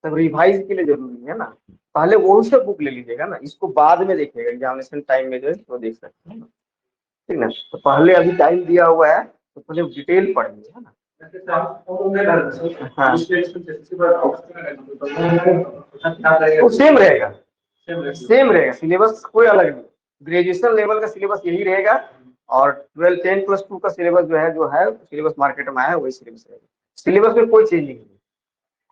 तब रिवाइज के लिए जरूरी है ना। पहले वो से बुक ले लीजिएगा ना, इसको बाद में देखिएगा एग्जामिनेशन टाइम में जो है तो देख सकते हैं ना। ठीक ना, तो पहले अभी टाइम दिया हुआ है तो पहले डिटेल पढ़िए है ना। हाँ वो सेम रहेगा, सेम रहेगा सिलेबस, कोई अलग नहीं। ग्रेजुएशन लेवल का सिलेबस यही रहेगा, और 12 10+2 का सिलेबस जो है सिलेबस मार्केट में आया है वही सिलेबस रहेगा। सिलेबस में कोई चेंज नहीं है।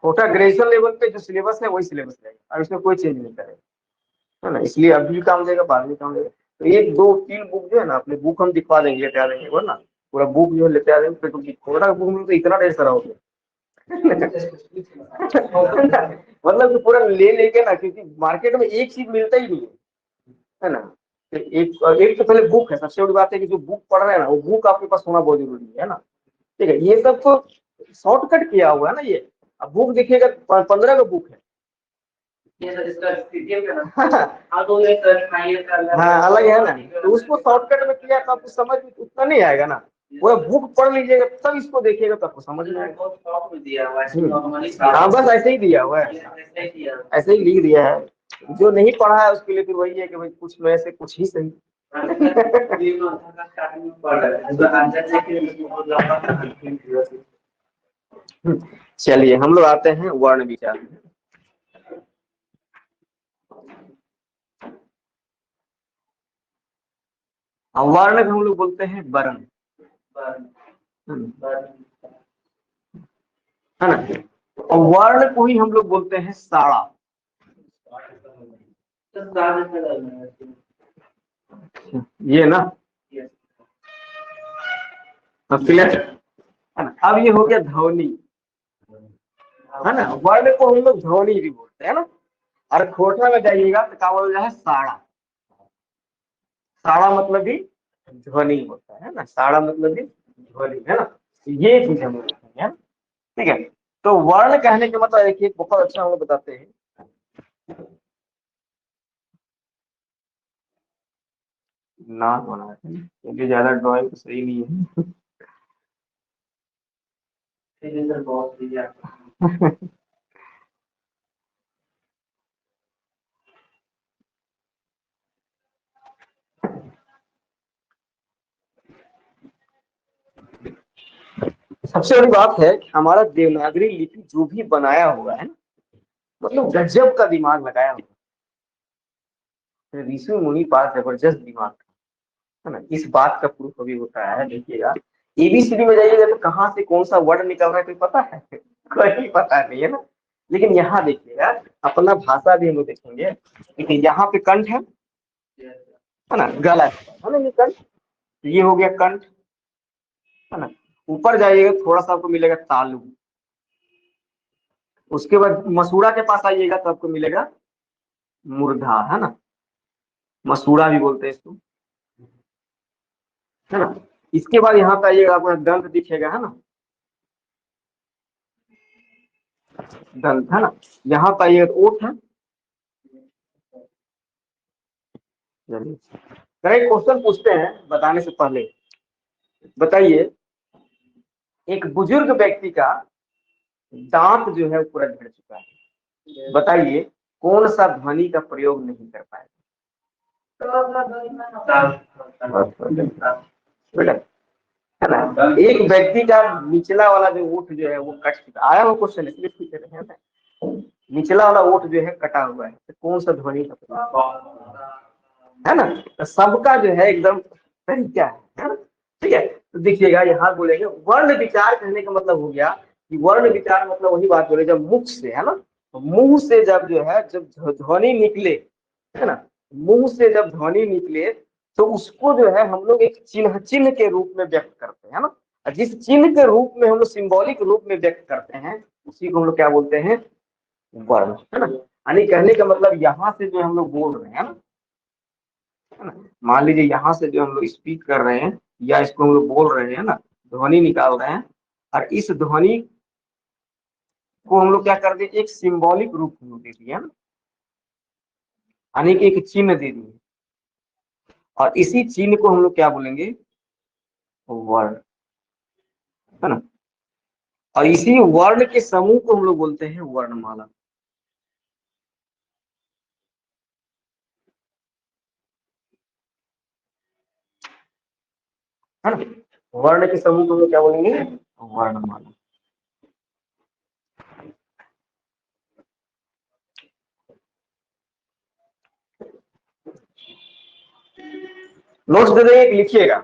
छोटा ग्रेजुएशन लेवल पे जो सिलेबस है वही सिलेबस रहेगा, और इसमें कोई चेंज नहीं करेगा है ना। इसलिए अभी भी काम देगा, बाद में काम देगा। तो एक दो तीन बुक जो है ना, अपने बुक हम दिखवा देंगे, लेते आ देंगे वो ना, पूरा बुक जो है लेते आ देंगे। फिर छोटा बुक में तो इतना ढेर सारा हो गया मतलब कि पूरा ले लेके ना, क्योंकि मार्केट में एक चीज मिलता ही नहीं है ना। तो एक तो पहले बुक है, सबसे बड़ी बात है कि जो बुक पढ़ रहे हैं ना, वो बुक आपके पास होना बहुत जरूरी है ना। ठीक है, ये सब तो शॉर्टकट किया हुआ है ना ये। अब बुक देखिएगा 15 का बुक है। हाँ अलग है ना, तो उसको शॉर्टकट में किया तो आपको समझ में उतना नहीं आएगा ना। वो बुक पढ़ लीजिएगा तब इसको देखिएगा तो आपको समझ में आएगा। हाँ बस ऐसे ही दिया हुआ है, ऐसे ही लिख दिया है। जो नहीं पढ़ा है उसके लिए फिर वही है कि भाई कुछ में से कुछ ही सही। चलिए हम लोग आते हैं वर्ण विचार में। वर्ण को हम लोग बोलते हैं वर्ण, है ना। और वर्ण को ही हम लोग बोलते हैं साड़ा। ये ना क्लियर है ना। अब ये हो गया ध्वनि, है ना। वर्ण को हम लोग ध्वनि भी बोलते हैं ना। और खोटा में जाइएगा तो क्या बोल रहा है, साड़ा। साड़ा मतलब भी ध्वनि होता है ना, साड़ा मतलब भी ध्वनि है ना। ये चीज हम लोग है ना। ठीक है, तो वर्ण कहने के मतलब एक बहुत अच्छा हम लोग बताते हैं। ना बना है क्योंकि ज्यादा ड्राइंग तो सही नहीं है। जी सर, बहुत बढ़िया। सबसे बड़ी बात है कि हमारा देवनागरी लिपि जो भी बनाया हुआ है ना, मतलब गजब का दिमाग लगाया हुआ है। ऋषि मुनि पास जबरदस्त दिमाग है ना। इस बात का प्रूफ अभी होता है, देखिएगा एबीसीडी में जाइएगा तो कहाँ से कौन सा वर्ड निकल रहा है कोई पता है? कोई पता नहीं है ना। लेकिन यहाँ देखिएगा अपना भाषा भी हम लोग देखेंगे। देखिए यहाँ पे कंठ है ना, गला है ना, ये कंठ, ये हो गया कंठ है ना। ऊपर जाइएगा थोड़ा सा आपको मिलेगा तालु। उसके बाद मसूड़ा के पास आइएगा तो आपको मिलेगा मूर्धा है ना, मसूड़ा भी बोलते हैं इसको है ना। इसके बाद यहाँ पे आइएगा आपको दंत दिखेगा है ना, दंत है ना। यहाँ पे आइएगा तो ओठ है। कई क्वेश्चन पूछते हैं बताने से पहले। बताइए एक बुजुर्ग व्यक्ति का दांत जो है पूरा झड़ चुका है, बताइए कौन सा ध्वनि का प्रयोग नहीं कर पाएगा? बेटा है ना, एक व्यक्ति का निचला वाला जो ओठ जो है वो कट चुका, आया वो क्वेश्चन इसलिए पूछ रहे हैं। निचला वाला ओठ जो है कटा हुआ है, तो कौन सा ध्वनि का प्रयोग है ना। तो सबका जो है एकदम तरीका है ना। ठीक है, तो देखिएगा यहाँ बोलेंगे वर्ण विचार कहने का मतलब हो गया कि वर्ण विचार मतलब वही बात बोले जब मुख से है ना, मुंह से जब जो है जब ध्वनि निकले है ना, मुंह से जब ध्वनि निकले तो उसको जो है हम लोग एक चिन्ह चिन्ह के रूप में व्यक्त करते हैं ना। और जिस चिन्ह के रूप में हम लोग सिंबॉलिक रूप में व्यक्त करते हैं उसी को हम लोग क्या बोलते हैं? वर्ण है ना। यानी कहने का मतलब यहाँ से जो हम लोग बोल रहे हैं ना, है ना, मान लीजिए यहाँ से जो हम लोग स्पीक कर रहे हैं या इसको हम लोग बोल रहे हैं ना, ध्वनि निकाल रहे हैं, और इस ध्वनि को हम लोग क्या कर दिए एक सिंबॉलिक रूप में दे दिए ना, यानी कि एक चिन्ह दे दिए, और इसी चिन्ह को हम लोग क्या बोलेंगे? वर्ण है ना। और इसी वर्ण के समूह को हम लोग बोलते हैं वर्णमाला है ना। वर्ण के समूह को हम लोग क्या बोलेंगे? वर्णमाला। नोट्स दे देंगे कि लिखिएगा?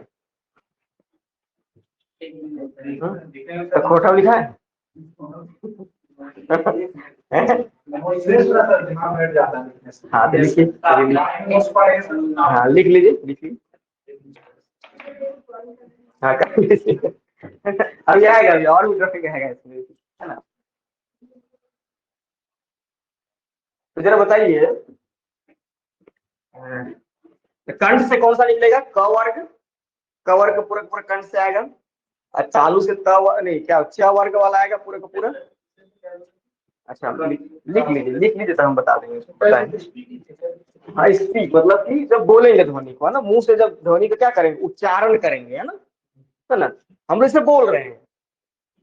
तो खोटा लिखा है? हाँ तो लिखिए, हाँ लिख लीजिए, लिख लीजिए। हाँ कर लीजिए। अभी आएगा, अभी और भी टॉपिक आएगा इसमें है ना। तो जरा बताइए कंठ से कौन सा निकलेगा? क वर्ग, क वर्ग पूरा पूरा कंठ से आएगा। और चालू से त नहीं क्या च वर्ग वाला आएगा पूरे का पूरा। अच्छा लिख लीजिए तो हम बता देंगे उसको। हाँ स्पीक मतलब कि जब बोलेंगे ध्वनि को है ना, मुंह से जब ध्वनि को क्या करेंगे? उच्चारण करेंगे है ना। हम लोग इसे बोल रहे हैं,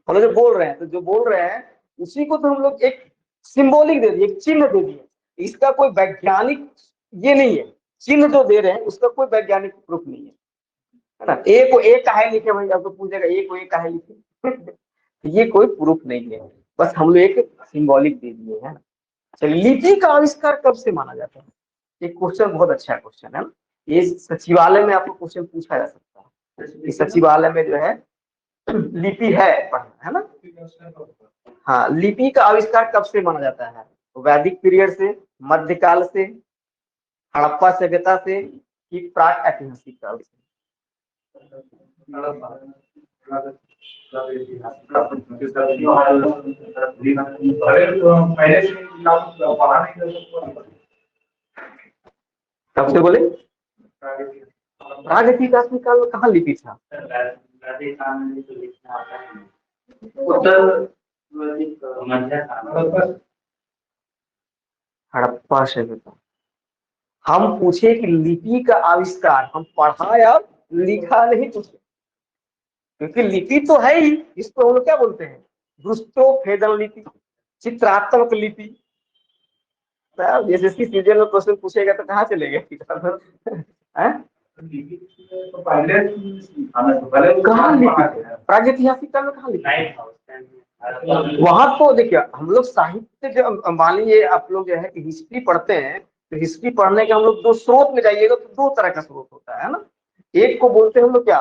हम लोग बोल रहे हैं, तो जो बोल रहे हैं उसी को तो हम लोग एक सिंबॉलिक दे दिए, एक चिन्ह दे दिए। इसका कोई वैज्ञानिक ये नहीं है, चिन्ह जो दे रहे हैं उसका कोई वैज्ञानिक प्रूफ नहीं है ना। ए को ए काहे लिखे, भाई आपको पूछेगा ए को ए काहे लिखे? ये कोई प्रूफ नहीं है, बस हम लोग एक सिंबॉलिक दे दिए है। चलिए लिपि का आविष्कार कब से माना जाता है? ये क्वेश्चन बहुत अच्छा क्वेश्चन है ना। ये सचिवालय में आपको क्वेश्चन पूछा जा सकता है कि सचिवालय में जो है लिपि है पढ़ना है ना। हाँ लिपि का आविष्कार कब से माना जाता है? वैदिक पीरियड से, मध्यकाल से, हड़प्पा सभ्यता से, कि प्राक ऐतिहासिक काल से? कब से बोले? प्रागैतिहासिक काल में कहाँ लिपि था? हड़प्पा सभ्यता। हम पूछे कि लिपि का आविष्कार, हम पढ़ा या लिखा नहीं पूछे, क्योंकि लिपि तो है ही, इसको हम लोग क्या बोलते हैं? दृष्टोभेदन लिपि, चित्रात्मक लिपि। एसएससी सीजन में क्वेश्चन पूछेगा तो कहाँ चलेंगे हैं? तो पहले कहाँ लिखी प्रागैतिहासिक काल में कहाँ लिखी? वहां तो देखिए हम लोग साहित्य जो मान लीजिए आप लोग जो है कि हिस्ट्री पढ़ते हैं तो हिस्ट्री पढ़ने के हम लोग दो स्रोत में जाइएगा तो दो तरह का स्रोत होता है ना। एक को बोलते हैं हम लोग क्या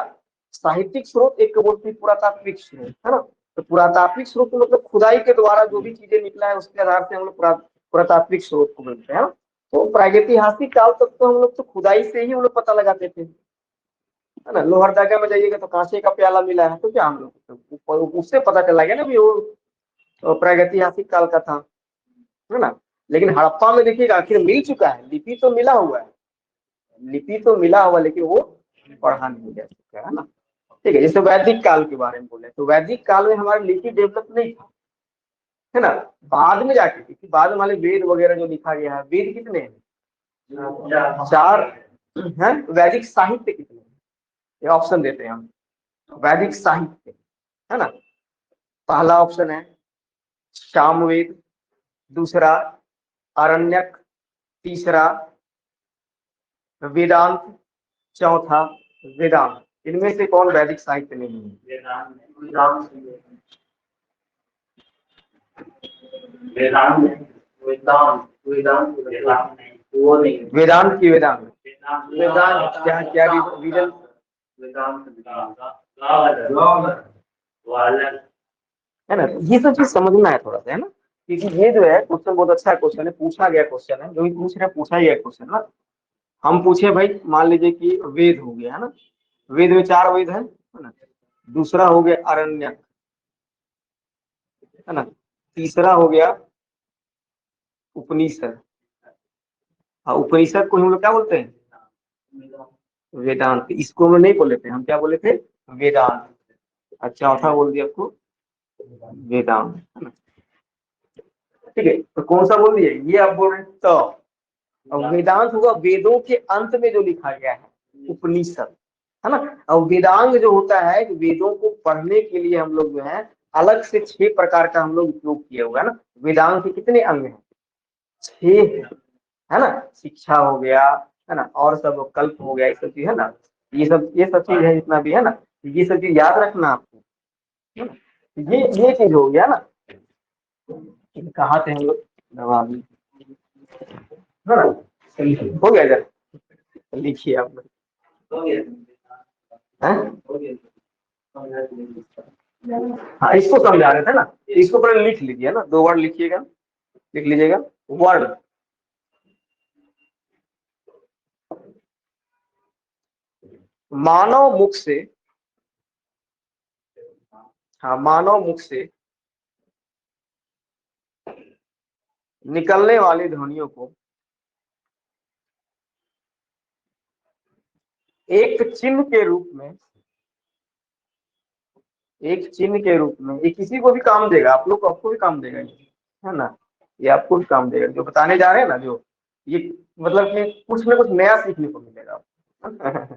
साहित्यिक स्रोत, एक को बोलते हैं पुरातात्विक स्रोत, है ना। तो पुरातात्विक स्रोत मतलब खुदाई के द्वारा जो भी चीजें निकला है उसके आधार से हम लोग पुरातात्विक स्रोत को बोलते हैं। तो प्रागैतिहासिक काल तक तो हम लोग तो खुदाई से ही हम लोग पता लगाते थे, है ना। लोहरदगा में जाइएगा तो कांसे का प्याला मिला है तो क्या हम लोग तो उससे पता चला गया ना भी वो प्रागैतिहासिक काल का था, है ना। लेकिन हड़प्पा में देखिएगा आखिर मिल चुका है, लिपि तो मिला हुआ है, लिपि तो मिला हुआ लेकिन वो पढ़ा नहीं जा सका, है ना। ठीक है, जैसे वैदिक काल के बारे में बोले तो वैदिक काल में हमारा लिपि डेवलप नहीं था, है ना। बाद में जाके क्योंकि बाद में हमारे वेद वगैरह जो लिखा गया है, वेद कितने हैं? 4 हैं। वैदिक साहित्य कितने हैं? ये ऑप्शन देते हैं हम। वैदिक साहित्य, है ना, पहला ऑप्शन है सामवेद, दूसरा आरण्यक, तीसरा वेदांत, चौथा वेदांत। इनमें से कौन वैदिक साहित्य नहीं है? वेदांत की वेदांत क्या क्या रीजन? है ना, ये सब चीज समझना है थोड़ा सा, है ना। क्योंकि ये जो है क्वेश्चन बहुत अच्छा क्वेश्चन है, पूछा गया क्वेश्चन है, जो भी पूछ रहे हैं पूछा गया क्वेश्चन ना। हम पूछे भाई मान लीजिए कि वेद हो गया, है ना, वेद में 4 वेद है ना। दूसरा हो गया अरण्यक, है ना। तीसरा हो गया उपनिषद। हाँ, उपनिषद को हम लोग क्या बोलते हैं? वेदांत। इसको हम लोग नहीं बोले थे, हम क्या बोले थे? वेदांत। और चौथा बोल दिया आपको वेदांत, है ना। ठीक है, तो कौन सा बोल दिया? ये आप बोल रहे हैं तो। और वेदांत होगा वेदों के अंत में जो लिखा गया है, उपनिषद, है ना। और वेदांग जो होता है वेदों को पढ़ने के लिए हम लोग जो है अलग से 6 प्रकार का हम लोग उपयोग किए हुआ है ना। वेदांग के कितने अंग हैं? 6, है ना। शिक्षा हो गया, है ना, और सब कल्प हो गया, ये सब चीज है ना। ये सब चीज है जितना भी है ना, ये सब चीज याद रखना आपको, है ना? ये चीज हो गया ना। कहाँ थे हम लोग? नवाबी, है ना। हो गया इधर, लिखिए आप लोग। हाँ, इसको समझा रहे थे ना, इसको पहले लिख लीजिए ना, 2 वर्ड लिखिएगा, लिख लीजिएगा। वर्ड, मानव मुख से, हाँ, मानव मुख से निकलने वाली ध्वनियों को एक चिन्ह के रूप में, एक चिन्ह के रूप में, ये किसी को भी काम देगा, आप लोग को, आपको भी काम देगा, है ना। ये आपको भी काम देगा, जो बताने जा रहे हैं ना, जो ये मतलब कि कुछ ना कुछ नया सीखने को मिलेगा आपको।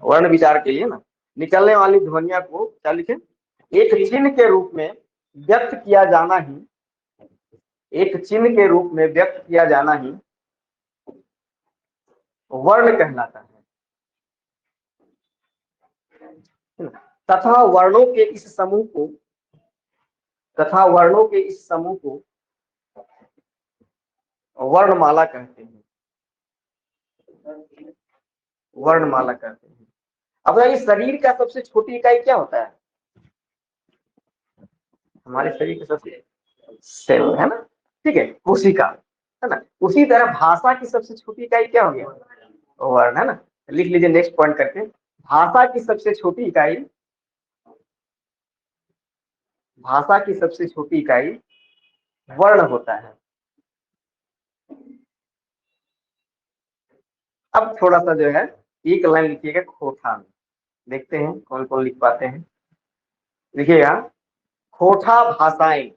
वर्ण विचार के लिए ना, निकलने वाली ध्वनिया को क्या लिखे? एक चिन्ह के रूप में व्यक्त किया जाना ही, एक चिन्ह के रूप में व्यक्त किया जाना ही वर्ण कहलाता है। तथा वर्णों के इस समूह को, तथा वर्णों के इस समूह को वर्णमाला कहते हैं, वर्णमाला कहते हैं। अब ये शरीर का सबसे छोटी इकाई क्या होता है? हमारे शरीर की सबसे सेल, है ना, ठीक है, कोशिका, है ना। उसी तरह भाषा की सबसे छोटी इकाई क्या हो गया? वर्ण, है ना। लिख लीजिए नेक्स्ट पॉइंट करके, भाषा की सबसे छोटी इकाई, भाषा की सबसे छोटी इकाई वर्ण होता है। अब थोड़ा सा जो है एक लाइन लिखिएगा खोथा में, देखते हैं कौन कौन लिख पाते हैं। लिखिएगा खोथा भाषाएं,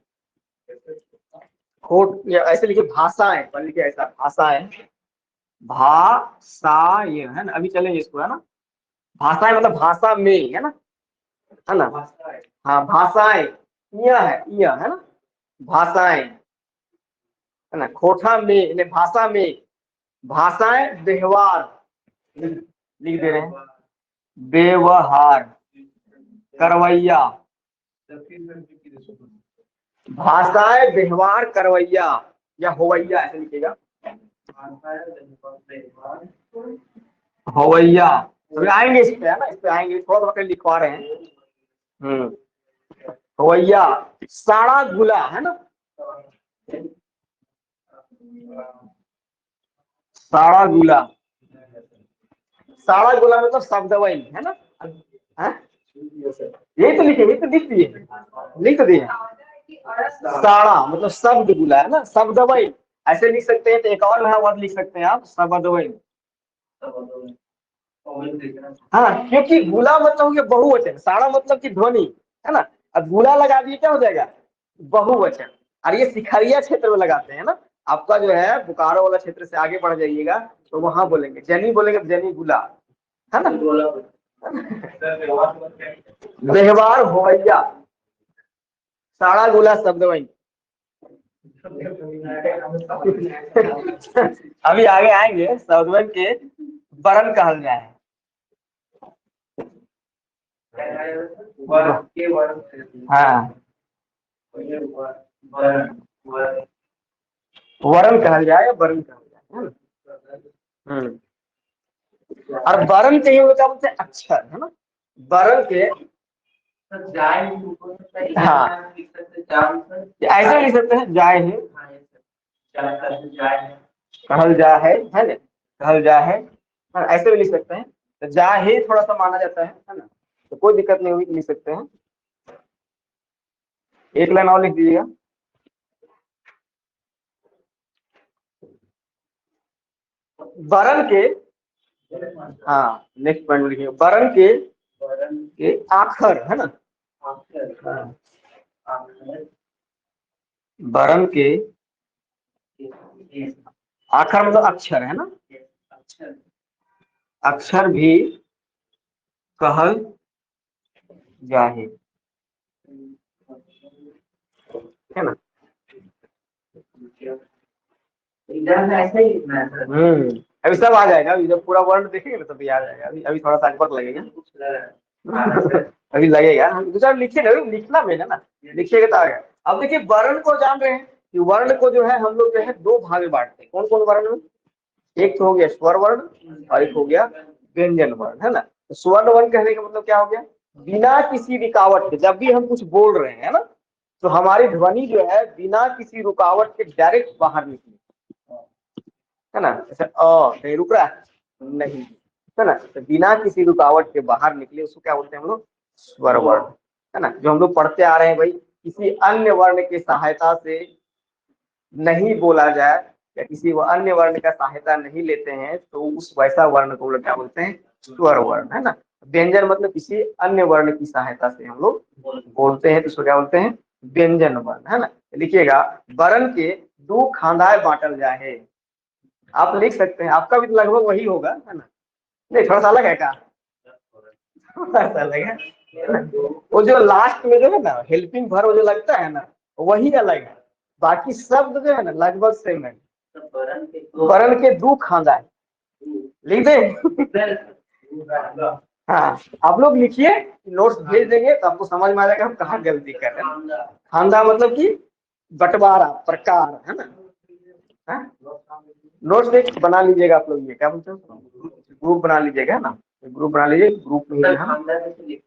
खोट या ऐसे लिखिए भाषाएं, पर लिखिए ऐसा भाषाएं, भाषा ये है ना, अभी चलेंगे इसको, है ना। भाषाएं मतलब भाषा में, है ना, है ना। हाँ भाषाएं, यह है ना, भाषाएं है ना, खोठा में यानी भाषा में, भाषाएं व्यवहार लिख दे रहे हैं, व्यवहार करवैया, भाषाएं व्यवहार करवैया या होवैया ऐसे लिखेगा, होवैया। तो आएंगे इस पे, है ना, इस पे आएंगे, थोड़ा थोड़ा लिखवा रहे हैं। होवैया, साड़ा गुला है ना, साड़ा गुला, साड़ा गुला मतलब शब्दवई है ना, है? यही तो लिखे, यही तो लिख दिए, लिख तो दिए। साड़ा मतलब शब्द गुला है ना, शब्दवई ऐसे लिख सकते हैं। तो एक और नया वर्ड लिख सकते हैं आप, शब्दवई। हाँ, क्योंकि गुला मतलब हो गया बहुवचन, साड़ा मतलब की ध्वनि है ना, अब गुला लगा दिए क्या हो जाएगा, बहुवचन। और ये सिखरिया क्षेत्र में लगाते हैं ना, आपका जो है बोकारो वाला क्षेत्र से आगे बढ़ जाइएगा तो वहां बोलेंगे, जनी बोलेंगे जनी गुला है ना। व्यवहार होवैया, साड़ा गुला शब्द वही। अभी आगे आएंगे, शब्द के वर्ण कहल जाए, हाँ वर्ण कहल जाए या वर्ण कहल जाए, है ना। और वर्ण के ही क्या बोलते हैं, अक्षर है ना, वर्ण के, हाँ ऐसे लिख सकते हैं, जाय है, कहल जा है ना, कहल जा है, ऐसे भी लिख सकते हैं। तो जा है थोड़ा सा माना जाता है ना, तो कोई दिक्कत नहीं हुई, लिख सकते हैं। एक लाइन और लिख दीजिएगा, वर्ण के, हाँ नेक्स्ट पॉइंट लिखिए, वर्ण के आखर है ना, वर्ण के आखर मतलब अक्षर है ना, अक्षर भी कहल जाहे, है ना। अभी सब आ जाएगा, अभी जब पूरा वर्ड देखेंगे ना तभी आ जाएगा, अभी अभी थोड़ा सा वक्त लगेगा। अभी लगेगा, हम दूसरा लिखे ना, लिखना भी है ना, लिखिएगा तो आ गया। अब देखिए वर्ण को जान रहे हैं कि वर्ण को जो है हम लोग जो है दो भाग में बांटते हैं। कौन कौन वर्ण में, एक तो हो गया स्वर वर्ण और एक हो गया व्यंजन वर्ण, है ना। तो स्वर्ण वर्ण कहने का मतलब क्या हो गया, बिना किसी रुकावट के जब भी हम कुछ बोल रहे हैं ना, तो हमारी ध्वनि जो है बिना किसी रुकावट के डायरेक्ट बाहर निकले, है ना। जैसे कहीं रुक रहा है नहीं, है ना, तो बिना किसी रुकावट के बाहर निकले उसको क्या बोलते हैं हम लोग, स्वर वर्ण, है ना। जो हम लोग पढ़ते आ रहे हैं भाई, किसी अन्य वर्ण की सहायता से नहीं बोला जाए या किसी अन्य वर्ण का सहायता नहीं लेते हैं तो उस वैसा वर्ण को क्या बोलते हैं, स्वर वर्ण, है ना। व्यंजन मतलब किसी अन्य वर्ण की सहायता से हम लोग बोलते हैं तो उसको क्या बोलते हैं, व्यंजन वर्ण, है ना। लिखिएगा, वर्ण के दो खांधाए बांटल जाए, आप लिख सकते हैं, आपका भी लगभग वही होगा, है ना। नहीं थोड़ा सा अलग है, क्या थोड़ा सा अलग है, वो जो लास्ट में जो है ना हेल्पिंग वर्ब जो लगता है ना वही अलग है, बाकी शब्द जो है ना लगभग सेम है। वर्ण के दो खांधा है, लिख दे। हाँ आप लोग लिखिए, नोट्स भेज देंगे तो आपको समझ में आ जाएगा हम कहाँ गलती कर रहे हैं। खांधा मतलब कि बंटवारा, प्रकार, है ना। नोट्स एक बना लीजिएगा आप लोग, ये क्या बोलते हैं, ग्रुप बना लीजिएगा, है ना, ग्रुप बना लीजिए, ग्रुप में ही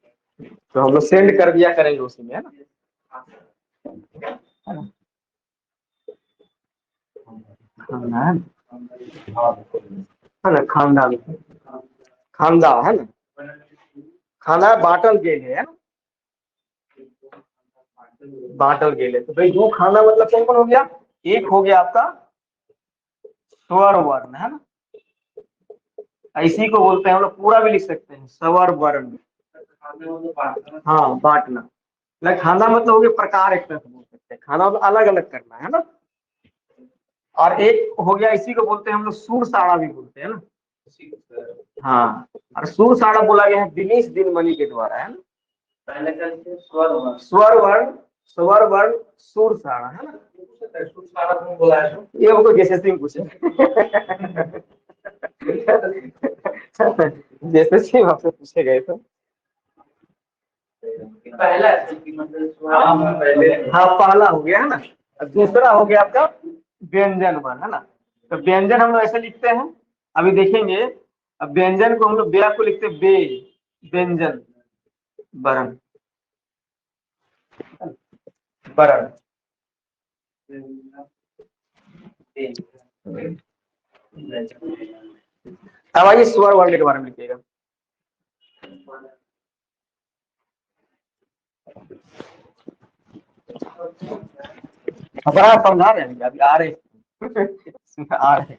तो हम लोग सेंड कर दिया करेंगे उसी में, है ना। खानदान है ना, खानदान, खानदा है ना, खाना बांटल गेल है ना, बांटल गेल है। तो भाई दो खाना मतलब कौन कौन हो गया, एक हो गया आपका स्वर वर्ण, है ना, इसी को बोलते हैं हम लोग, पूरा भी लिख सकते हैं स्वर वर्ण, हाँ बांटना। खाना मतलब हो गया प्रकार, एक तरह से बोल सकते हैं, खाना मतलब अलग अलग करना, है ना। और एक हो गया इसी को बोलते हैं हम लोग सुर साड़ा भी बोलते हैं ना, हाँ। और सुर साड़ा बोला गया है दिनेश दिनमणि के द्वारा, है ना। पहले क्या लिखे स्वर वर्ण स्वर वर्ण सुर सारा है ना। सुर सारा तुम बोला है तो ये हमको जैसे सिंह पूछे जैसे सिंह आपसे पूछे गए तो पहला है कि मतलब स्वर पहले हाँ पहला हो गया है ना। अब दूसरा हो गया आपका व्यंजन वर्ण है ना। तो व्यंजन हम लोग ऐसे लिखते हैं, अभी देखेंगे। अब व्यंजन को हम लोग व्या को लिखते हैं बे, व्यंजन वर्ण वर्ण। अब आइए स्वर वर्ण के बारे में लिखिएगा। हमारा समझा रहे हैं अभी आ रहे आ रहे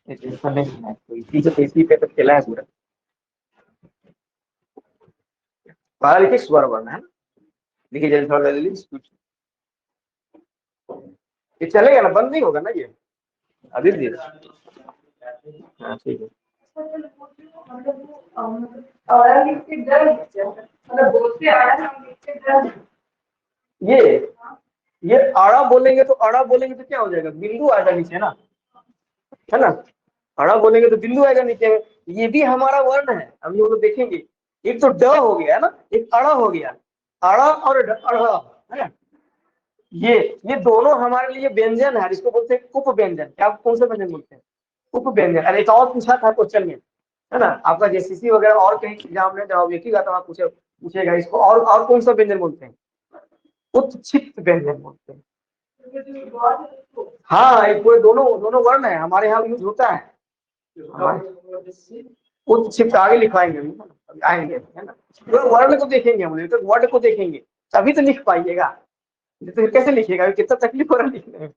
टेंशन नहीं है, तो इसी पे तो खेला है पूरा। पढ़ा लिखिए स्वर वर्ण है ना, लिखिए जल्दी थोड़ा जल्दी। ये चलेगा ना, बंद नहीं होगा ना ये अभी भी। हाँ ठीक है। और लिखते डर मतलब बोल के आड़ा हम लिखते डर। ये आड़ा बोलेंगे तो क्या हो जाएगा, बिंदु आएगा नीचे ना, है ना। आड़ा बोलेंगे तो बिंदु आएगा नीचे में। ये भी हमारा वर्ण है, हम लोग देखेंगे। एक तो ड हो गया ना, एक अड़ा हो गया, अड़ा और अड़ा है ना। ये दोनों हमारे लिए व्यंजन है, इसको बोलते हैं उप व्यंजन। क्या कौन से व्यंजन बोलते हैं, उप व्यंजन। अरे एक और पूछा था क्वेश्चन में, है ना, आपका जेसीसी वगैरह और कहीं एग्जाम में जवाब एक ही था, आप पूछेगा इसको और कौन सा व्यंजन बोलते हैं, उत्क्षिप्त व्यंजन बोलते हैं। हाँ ये पूरे दोनों दोनों वर्ण है हमारे यहाँ यूज होता है। उत्क्षिप्त आगे लिखवाएंगे अभी आएंगे, है ना। तो वर्ण को देखेंगे हम लोग, तो वर्ड को देखेंगे तभी तो लिख पाइएगा, तो कैसे लिखिएगा, कितना तकलीफ हो रहा है लिखने में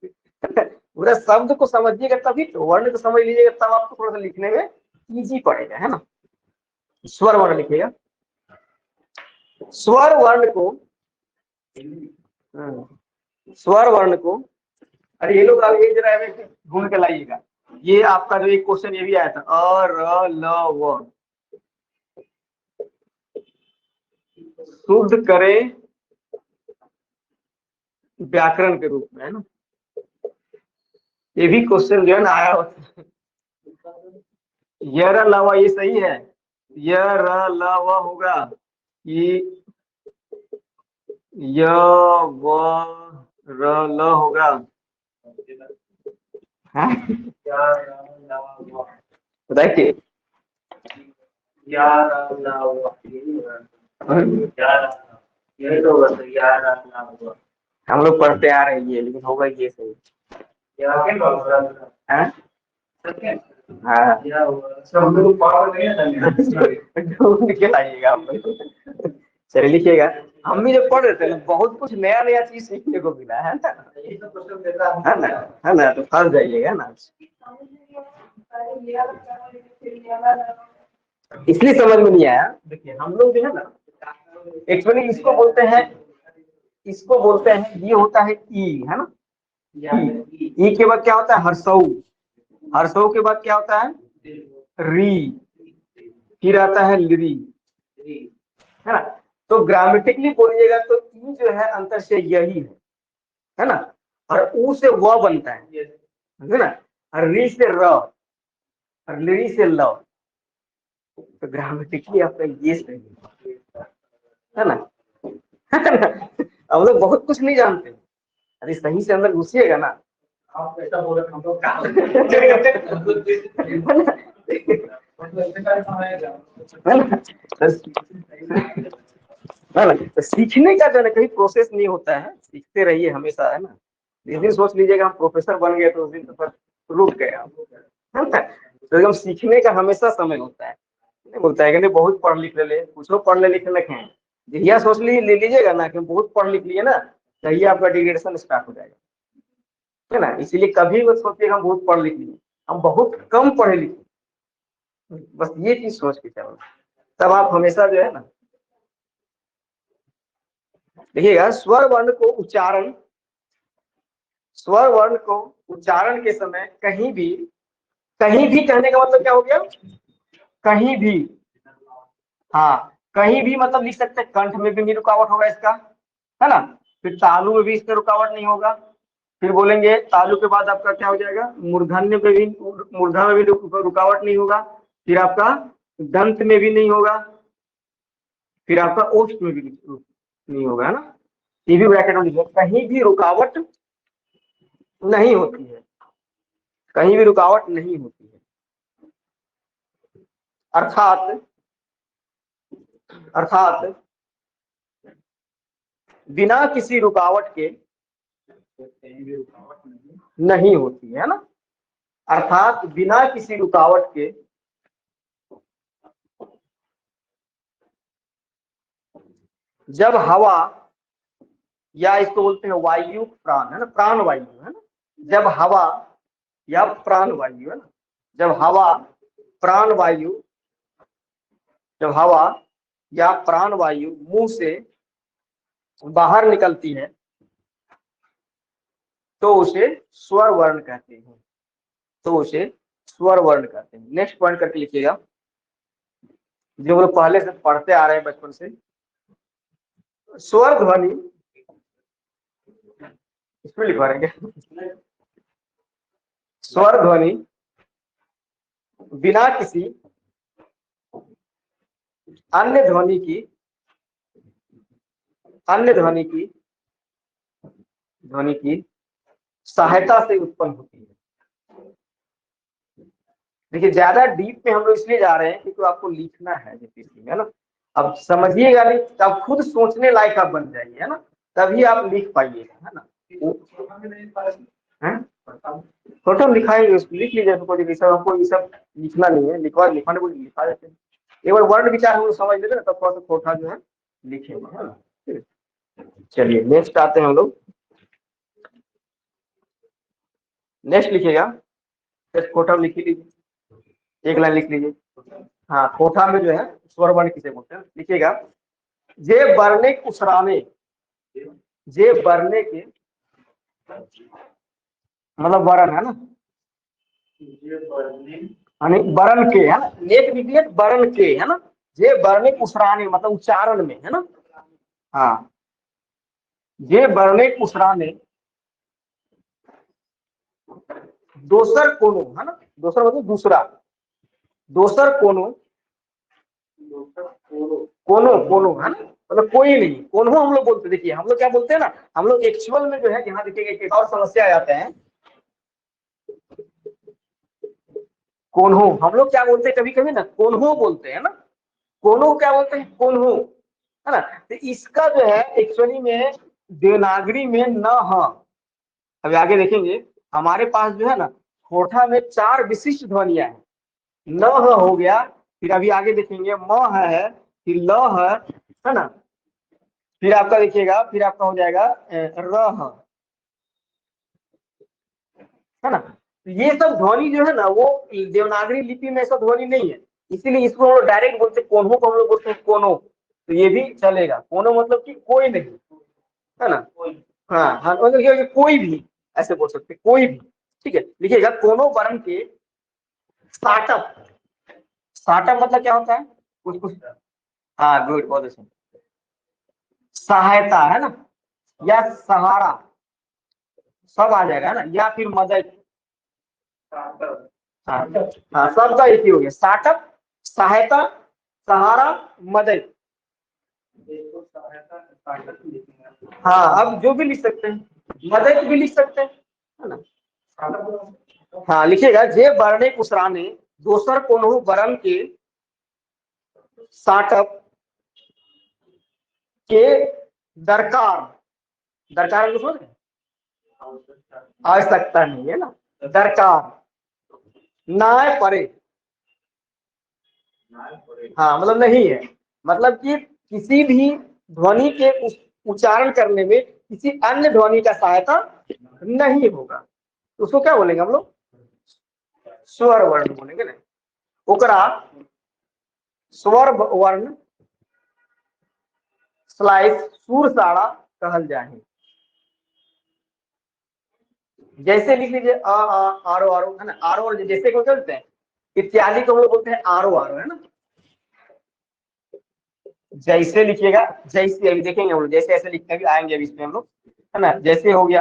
पूरा शब्द को समझिएगा तभी तो, वर्ण को समझ लीजिएगा तब आपको थोड़ा सा लिखने में इजी पड़ेगा, है ना। स्वर वर्ण लिखिएगा। स्वर वर्ण को स्वर वर्ण को, अरे ये लोग आगे जरा ढूंढ के लाइएगा। ये आपका जो एक क्वेश्चन ये भी आया था, अ र ल व, शुद्ध करें व्याकरण के रूप में, है ना। ये भी क्वेश्चन जो है ना आया होता है। य र ल व ये सही है, य र ल व होगा, ये य व र ल होगा, बताइए। हम लोग पढ़ते आ रहे हैं लेकिन होगा ये सही। हाँ ढूंढ के लाइएगा आप लोग। चलिए लिखिएगा। हम भी जब पढ़ रहे थे ना बहुत कुछ नया नया चीज सीखने को मिला है ना, तो फंस जाइएगा ना, इसलिए समझ में नहीं आया। देखिए हम लोग जो है ना एक्चुअली इसको बोलते हैं ये होता है ई, है ना। ई के बाद क्या होता है हर्षऊ, हर्षऊ के बाद क्या होता है री, फिर आता है लिरी, है ना। तो ग्रामेटिकली बोलिएगा तो ई जो है अंतर से यही है ना। और ऊ से व बनता है ना, और री से र, और लिरी से ल। तो ग्रामेटिकली आपका ये सही है ना। हम लोग बहुत कुछ नहीं जानते, अरे सही से अंदर घुसिएगा ना। आप ऐसा बोले हम लोग तो सीखने का जो है कहीं प्रोसेस नहीं होता है, सीखते रहिए हमेशा, है ना। जिस दिन सोच लीजिएगा हम प्रोफेसर बन गए तो उस दिन तो फिर रुक गए हम, है ना। तो एकदम सीखने का हमेशा समय होता है, नहीं बोलता है कि बहुत पढ़ लिख ले, कुछ पढ़ ले लिख लिखे हैं, यह सोच ले लीजिएगा ना कि बहुत पढ़ लिख लिए ना, तो ये आपका डिग्रेडेशन स्टार्ट हो जाएगा, है ना। इसीलिए कभी मत सोचिए हम बहुत पढ़ लिख लिए, हम बहुत कम पढ़े लिखे, बस ये चीज सोच के चलो, तब आप हमेशा जो है ना। देखिएगा स्वर वर्ण को उच्चारण के समय कहीं भी कहने का मतलब क्या हो गया, कहीं भी, हाँ कहीं भी मतलब लिख सकते हैं, कंठ में भी नहीं रुकावट होगा इसका, है ना। फिर तालु में भी इसका रुकावट नहीं होगा। फिर बोलेंगे तालु के बाद आपका क्या हो जाएगा, मूर्धन्य में भी, मूर्धा में भी रुकावट नहीं होगा। फिर आपका दंत में भी नहीं होगा। फिर आपका ओष्ठ में भी नहीं होगा, है ना। ये भी ब्रैकेट में लिखो, कहीं भी रुकावट नहीं होती है, कहीं भी रुकावट नहीं होती है। अर्थात अर्थात बिना किसी रुकावट के नहीं होती है ना। अर्थात बिना किसी रुकावट के जब हवा, या इसको बोलते हैं वायु प्राण, है ना, प्राण वायु, है ना। जब हवा या प्राण वायु, है ना, जब हवा प्राण वायु, जब हवा या प्राण वायु मुंह से बाहर निकलती है तो उसे स्वर वर्ण कहते हैं, तो उसे स्वर वर्ण कहते हैं। नेक्स्ट पॉइंट करके लिखिएगा, जो लोग पहले से पढ़ते आ रहे हैं बचपन से। स्वर ध्वनि, इसमें लिखवा रहेंगे, स्वर ध्वनि बिना किसी अन्य ध्वनि की सहायता से उत्पन्न होती है। देखिए ज्यादा डीप में हम लोग इसलिए जा रहे हैं क्योंकि तो आपको लिखना है जेपीसी में, है ना। अब समझिएगा नहीं, तब खुद सोचने लायक आप बन जाइए, है ना, तभी आप लिख पाइएगा, है ना। फोटो लिखाएंगे, लिख लीजिए, हमको ये सब लिखना नहीं है, लिखवाने को लिखा देते हैं। एक बार वर्ड विचार हम लोग समझ लेते हैं तब थोड़ा सा खोटा जो है लिखेंगे, है ना। चलिए नेक्स्ट आते हैं हम लोग। नेक्स्ट लिखिएगा, खोटा लिख लीजिए, एक लाइन लिख लीजिए। हाँ, खोटा में जो है स्वर वर्ण किसे बोलते हैं, लिखिएगा। जे बरने उसराने, जे बरने के मतलब वरण, है ना, बरन के, है ना, नेक निकले बरन के, है ना। जे बरने उसराने मतलब उच्चारण में, है ना। हाँ, जे बरने उसराने दोसर कोनो, है ना, दोसर मतलब दूसरा, दोसर कोनो, कोनो है ना, मतलब कोई नहीं, कोनो हम लोग बोलते। देखिए हम लोग क्या बोलते हैं ना, हम लोग एक्चुअल में जो है, यहाँ देखिए एक और समस्या आ जाते हैं। कोन्हो हम लोग क्या बोलते हैं, कभी कभी ना कोन्हो बोलते हैं ना, कोनो क्या बोलते हैं, कोन्हो, है ना। तो इसका जो है एक्चुअली में देवनागरी में न ह, अभी आगे देखेंगे हमारे पास जो है ना खोटा में 4 विशिष्ट ध्वनियां हैं। न ह हो गया, फिर अभी आगे देखेंगे म है, फिर ल है ना, फिर आपका देखिएगा, फिर आपका हो जाएगा र, है ना। तो ये सब ध्वनि जो है ना वो देवनागरी लिपि में ऐसा ध्वनि नहीं है, इसीलिए इसको हम लोग डायरेक्ट बोलते हैं, कोन्हो को हम लोग बोलते हैं कोनो, तो ये भी चलेगा। कोनो मतलब कि कोई नहीं, है ना। हाँ हाँ, मतलब क्या, कोई भी ऐसे बोल सकते, कोई भी, ठीक है। लिखिएगा कोनो वर्ण के स्टार्टअप, स्टार्टअप मतलब क्या होता है, कुछ कुछ, हाँ गुड, बहुत अच्छा, सहायता, है ना, या सहारा, सब आ जाएगा, है ना, या फिर मदद। हाँ हाँ, सबका एक ही हो गया, स्टार्टअप, सहायता, सहारा, मदद। हाँ, अब जो भी लिख सकते हैं, मदद भी लिख सकते हैं, है ना। हाँ लिखिएगा, जे बरने उसराने दोसर कोनो वरण के स्टार्टअप के दरकार, दरकार को समझ, आवश्यकता नहीं है ना, दरकार ना पड़े, हाँ मतलब नहीं है, मतलब कि किसी भी ध्वनि के उच्चारण करने में किसी अन्य ध्वनि का सहायता नहीं होगा, तो उसको क्या बोलेंगे हम लोग, स्वर वर्ण बोलेंगे ना। ओकरा स्वर वर्ण स्लाइस सुर साड़ा कहल जाए। जैसे लिख लीजिए आरो आरो, है ना, आरो, जैसे को बोलते हैं इत्यादि को हम लोग बोलते हैं आरो आरो, है ना। जैसे लिखिएगा, जैसे अभी देखेंगे हम लोग, जैसे ऐसे लिखते भी आएंगे अभी इसमें हम लोग, है ना। जैसे हो गया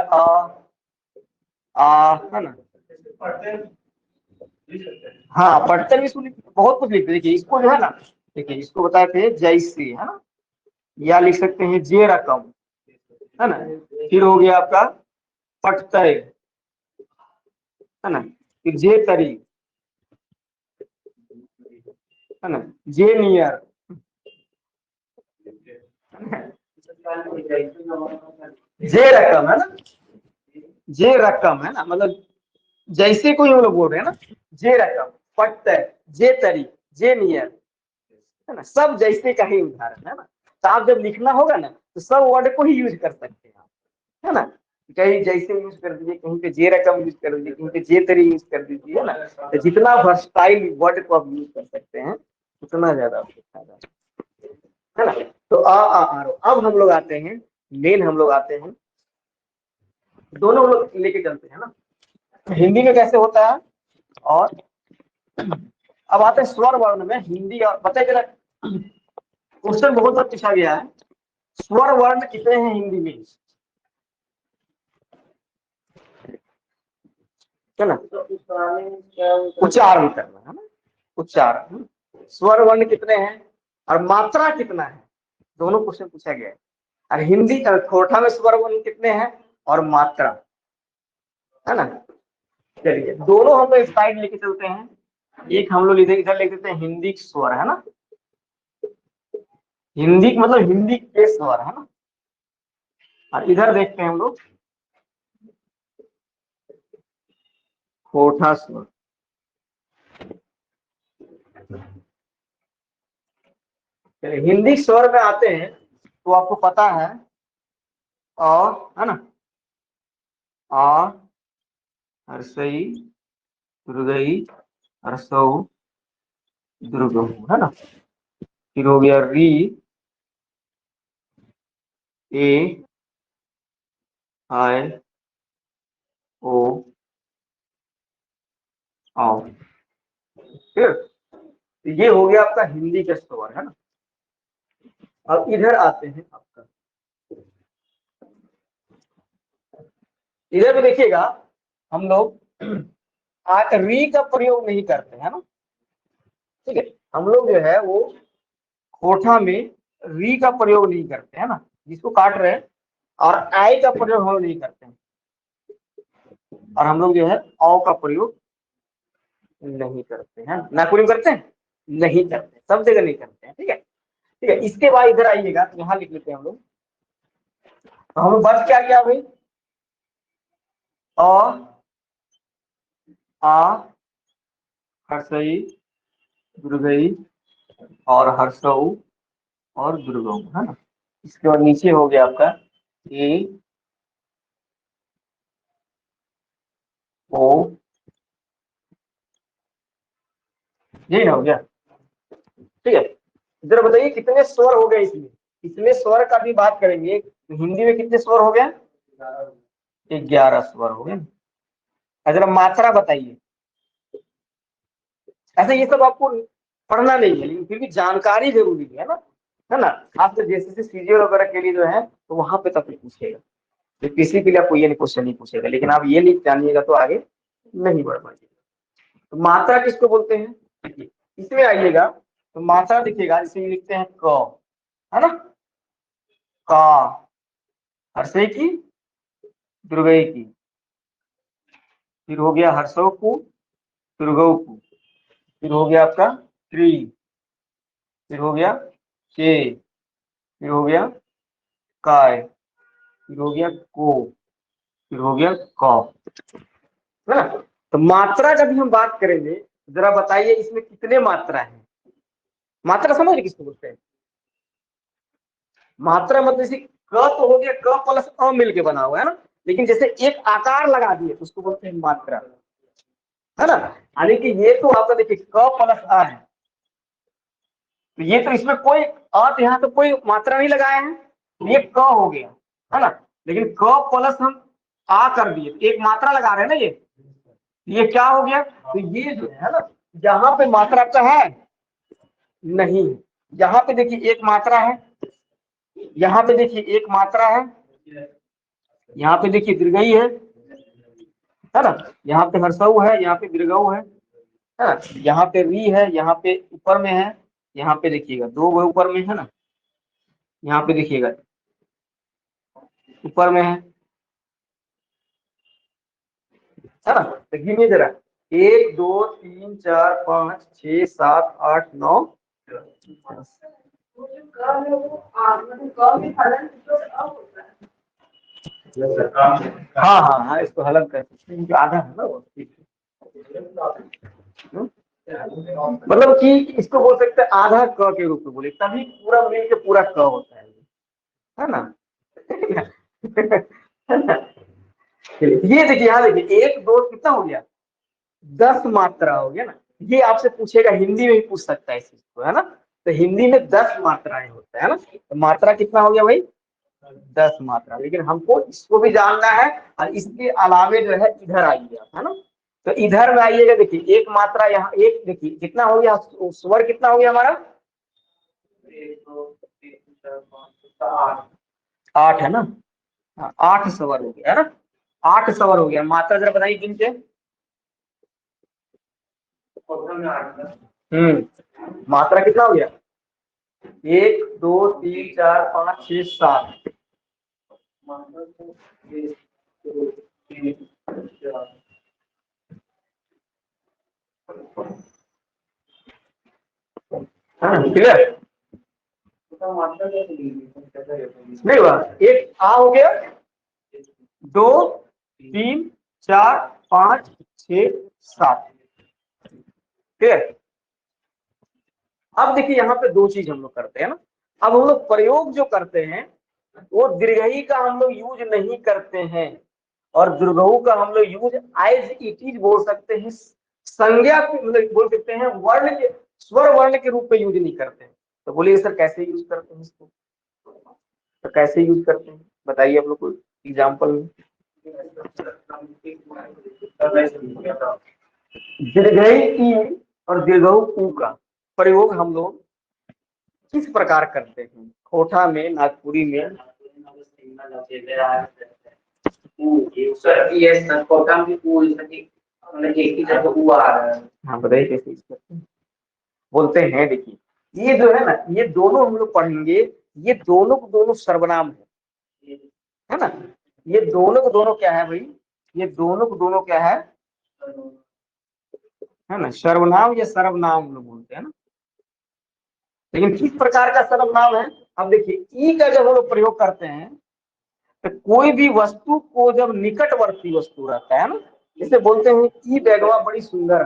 है ना। हाँ पढ़ते भी इसको बहुत कुछ लिखते, देखिए इसको जो है ना, देखिए इसको बताते हैं जैसे, है ना, या लिख सकते हैं जे रकम, है ना। फिर हो गया आपका पटतय, है ना। फिर जे तरी, है ना, जे नियर, जे रकम, है ना, जे रकम, है ना, मतलब जैसे कोई हम लोग बोल रहे हैं ना, जे रकम, पटतय, जे तरी, जे नियर, है ना, सब जैसे का ही उदाहरण है ना। तो आप जब लिखना होगा ना तो सब वर्ड को ही यूज कर सकते हैं आप, है ना। कहीं जैसे यूज कर दीजिए, कहीं पे जे रकम यूज कर दीजिए, कहीं पे जे तरी यूज कर दीजिए, है ना। तो जितना वर्सटाइल वर्ड को आप यूज कर सकते हैं उतना ज्यादा आपको फायदा है ना। तो अब हम लोग आते हैं, मेन हम लोग आते हैं, दोनों लोग लेके चलते हैं ना। हिंदी में कैसे होता है, और अब आते हैं स्वर वर्ण में। हिंदी और बताइए जरा, क्वेश्चन बहुत बार पूछा गया है, स्वर वर्ण कितने हैं हिंदी में, है ना। उच्चारण करना, है ना, उच्चारण। स्वर वर्ण कितने हैं और मात्रा कितना है, दोनों क्वेश्चन पूछा गया है। और हिंदी खोरठा में स्वर वर्ण कितने हैं और मात्रा, है ना। चलिए दोनों हम लोग स्लाइड लेके चलते हैं। एक हम लोग इधर लिख देते हैं हिंदी स्वर, है ना, हिंदी मतलब हिंदी के स्वर, है ना। और इधर देखते हैं हम लोग खोरठा स्वर। चलिए हिंदी स्वर में आते हैं तो आपको पता है है ना, आ, हर्षई, दुर्गई, हर्षौ, दुर्गम, है ना। फिर हो गया री, ए, आय, ओ, आओ। ठीक, ये हो गया आपका हिंदी का स्वर, है ना। अब इधर आते हैं आपका, इधर भी देखिएगा हम लोग री का प्रयोग नहीं करते हैं ना, ठीक है। हम लोग जो है वो कोठा में री का प्रयोग नहीं करते हैं ना, जिसको काट रहे हैं, और आई का प्रयोग हम लोग नहीं करते हैं, और हम लोग जो है औ का प्रयोग नहीं करते हैं, ना प्रयोग करते हैं, नहीं करते, सब जगह नहीं करते हैं, ठीक है। ठीक है, इसके बाद इधर आइएगा तो यहाँ लिख लेते हैं हम लोग। तो हम लोग बच क्या गया भाई, अ, आ, हर्षई, दुर्गई और हर्षौ और दुर्गम, है ना। इसके बाद नीचे हो गया आपका ए, ओ, यही ना हो गया, ठीक है। जरा बताइए कितने स्वर हो गए इसमें, इसमें स्वर का भी बात करेंगे तो हिंदी में कितने स्वर हो गए, 11 स्वर हो गए। जरा मात्रा बताइए, ऐसे ये सब आपको पढ़ना नहीं है लेकिन फिर भी जानकारी जरूरी है ना। खासकर जैसे सीजीएल वगैरह के लिए जो है तो वहां पे तब पूछेगा, तो किसी के लिए आपको ये क्वेश्चन नहीं पूछेगा, लेकिन आप ये लिख जानिएगा तो आगे नहीं बढ़ पाएंगे। तो मात्रा किसको बोलते हैं, देखिए इसमें आइएगा तो मात्रा देखिएगा, इसे लिखते हैं क, है ना, का, हर्षे की, दुर्गई की, फिर हो गया हर्षो को, दुर्गौ को, फिर हो गया आपका त्रि, फिर हो गया के, फिर हो गया काय, फिर हो गया को, फिर हो गया क, है ना। तो मात्रा जब हम बात करेंगे जरा बताइए इसमें कितने मात्रा है, मात्रा समझ किसको बोलते हैं, मात्रा मतलब जैसे क तो हो गया, क प्लस अ मिलके बना हुआ है ना, लेकिन जैसे एक आकार लगा दिए तो उसको बोलते हैं मात्रा, है ना। यानी कि ये तो आपका देखिए क प्लस अ है, तो ये तो इसमें कोई तो यहाँ तो कोई मात्रा नहीं लगाया है, ये क हो गया, है ना। लेकिन क प्लस हम आ कर दिए, एक मात्रा लगा रहे हैं ना, ये क्या हो गया, तो ये जो है ना यहाँ पे मात्रा का है नहीं, यहाँ पे देखिए एक मात्रा है, यहाँ पे देखिए एक मात्रा है, यहाँ पे देखिए दीर्घई है ना, यहाँ पे हर्षऊ है, यहाँ पे दीर्घऊ है ना, यहाँ पे री है, यहाँ पे ऊपर में है, यहाँ पे देखिएगा दो वो ऊपर में है ना, यहाँ पे देखिएगा ऊपर में है ना। तो गिनिए जरा, 1 2 3 4 5 6 7 8 9 10। वो जो क है वो मतलब क में हलन जो अ होता है। हाँ हाँ हाँ, इसको हलन कर सकते हैं, जो आधा है ना वो, ठीक है। मतलब कि इसको बोल सकते हैं आधा क के रूप में बोले, तभी पूरा मिल के पूरा क होता है ना। है ना? ये देखिए, यहाँ देखिए 1 2 कितना हो गया, 10 मात्रा हो गया ना। ये आपसे पूछेगा, हिंदी में भी पूछ सकता है इस चीज को, है ना। तो हिंदी में 10 मात्राएं होता है ना, तो मात्रा कितना हो गया भाई, 10 मात्रा। लेकिन हमको इसको भी जानना है, और इसके अलावे जो है इधर आइएगा, है ना। तो इधर में आइएगा, देखिए एक मात्रा यहाँ, एक देखिए कितना हो गया, स्वर कितना हो गया हमारा, 1 2 3 4 5 8 है ना। हाँ, 8 स्वर हो गया, है ना, 8 स्वर हो गया। मात्रा जरा बताइए किन से। मात्रा कितना हो गया, 1 2 3 4 5 6 7। क्लियर, नहीं हुआ, एक आ हो गया, 2 3 4 5 6 7। क्लियर। अब देखिए यहाँ पे दो चीज हम लोग करते हैं ना। अब हम लोग प्रयोग जो करते हैं वो दीर्घई का हम लोग यूज नहीं करते हैं, और दीर्घऊ का हम लोग यूज एज इट इज बोल सकते हैं, संज्ञा मतलब बोल सकते हैं, वर्ण के स्वर वर्ण के रूप में यूज नहीं करते हैं। तो बोलिए सर कैसे यूज करते हैं इसको, तो कैसे यूज करते हैं बताइए आप लोग कोई एग्जाम्पल में। दीर्घई ई और दीर्घऊ ऊ का प्रयोग हम लोग किस प्रकार करते हैं, कोठा में, नागपुरी में। हाँ बताइए कैसे यूज करते हैं, बोलते हैं। देखिए ये जो है ना, ये दोनों हम लोग पढ़ेंगे, ये दोनों को दोनों सर्वनाम है ना। ये दोनों को दोनों क्या है भाई, ये दोनों को दोनों क्या है ना, सर्वनाम या सर्वनाम हम लोग बोलते हैं ना। लेकिन किस प्रकार का सर्वनाम है, अब देखिए ई का जब हम लोग प्रयोग करते हैं, तो कोई भी वस्तु को जब निकटवर्ती वस्तु रहता है ना, जैसे बोलते हैं ई बैगवा बड़ी सुंदर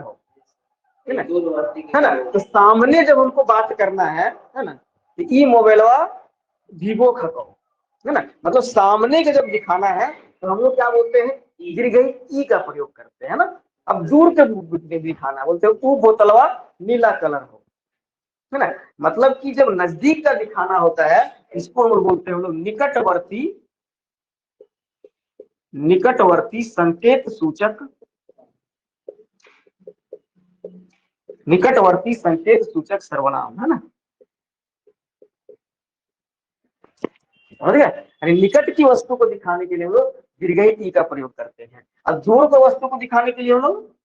है ना, तो सामने जब उनको बात करना है ना, तो ई मोबाइलवा वीवो खको, है ना, मतलब सामने का जब दिखाना है तो हम लोग क्या बोलते हैं, दीर्घई ई का प्रयोग करते हैं ना। अब दूर के दिखाना बोलते हैं ऊ बोतलवा नीला कलर हो, है ना। मतलब कि जब नजदीक का दिखाना होता है, इसको हम लोग बोलते हैं हम लोग निकटवर्ती संकेत सूचक, निकटवर्ती संकेत सूचक सर्वनाम, है ना। समझ गया, यानी निकट की वस्तु को दिखाने के लिए हम लोग दीर्घई ई का प्रयोग करते हैं। अब दूर की वस्तु को दिखाने के लिए हम लोग,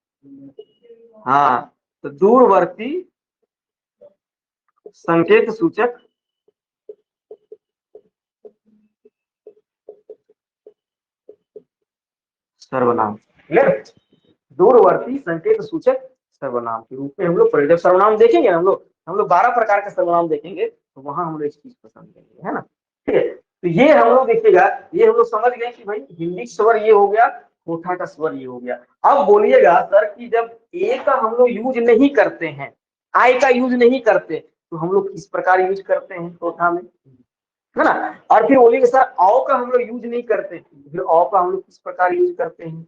हाँ, तो दूरवर्ती संकेत सूचक सर्वनाम। क्लियर, दूरवर्ती संकेत सूचक सर्वनाम के रूप में हम लोग प्रयोग, जब सर्वनाम देखेंगे हम लोग 12 प्रकार के सर्वनाम देखेंगे, तो वहां हम लोग इस चीज को समझेंगे, है ना। ठीक है, तो ये हम लोग देखिएगा, ये हम लोग समझ गए कि भाई हिंदी स्वर ये हो गया, कोठा का स्वर ये हो गया। अब बोलिएगा सर कि जब ए का हम लोग यूज नहीं करते हैं, आई का यूज नहीं करते, तो हम लोग किस प्रकार यूज करते हैं कोठा में, है ना। और फिर बोलिएगा सर औ का हम लोग यूज नहीं करते, फिर औ का हम लोग किस प्रकार यूज करते हैं।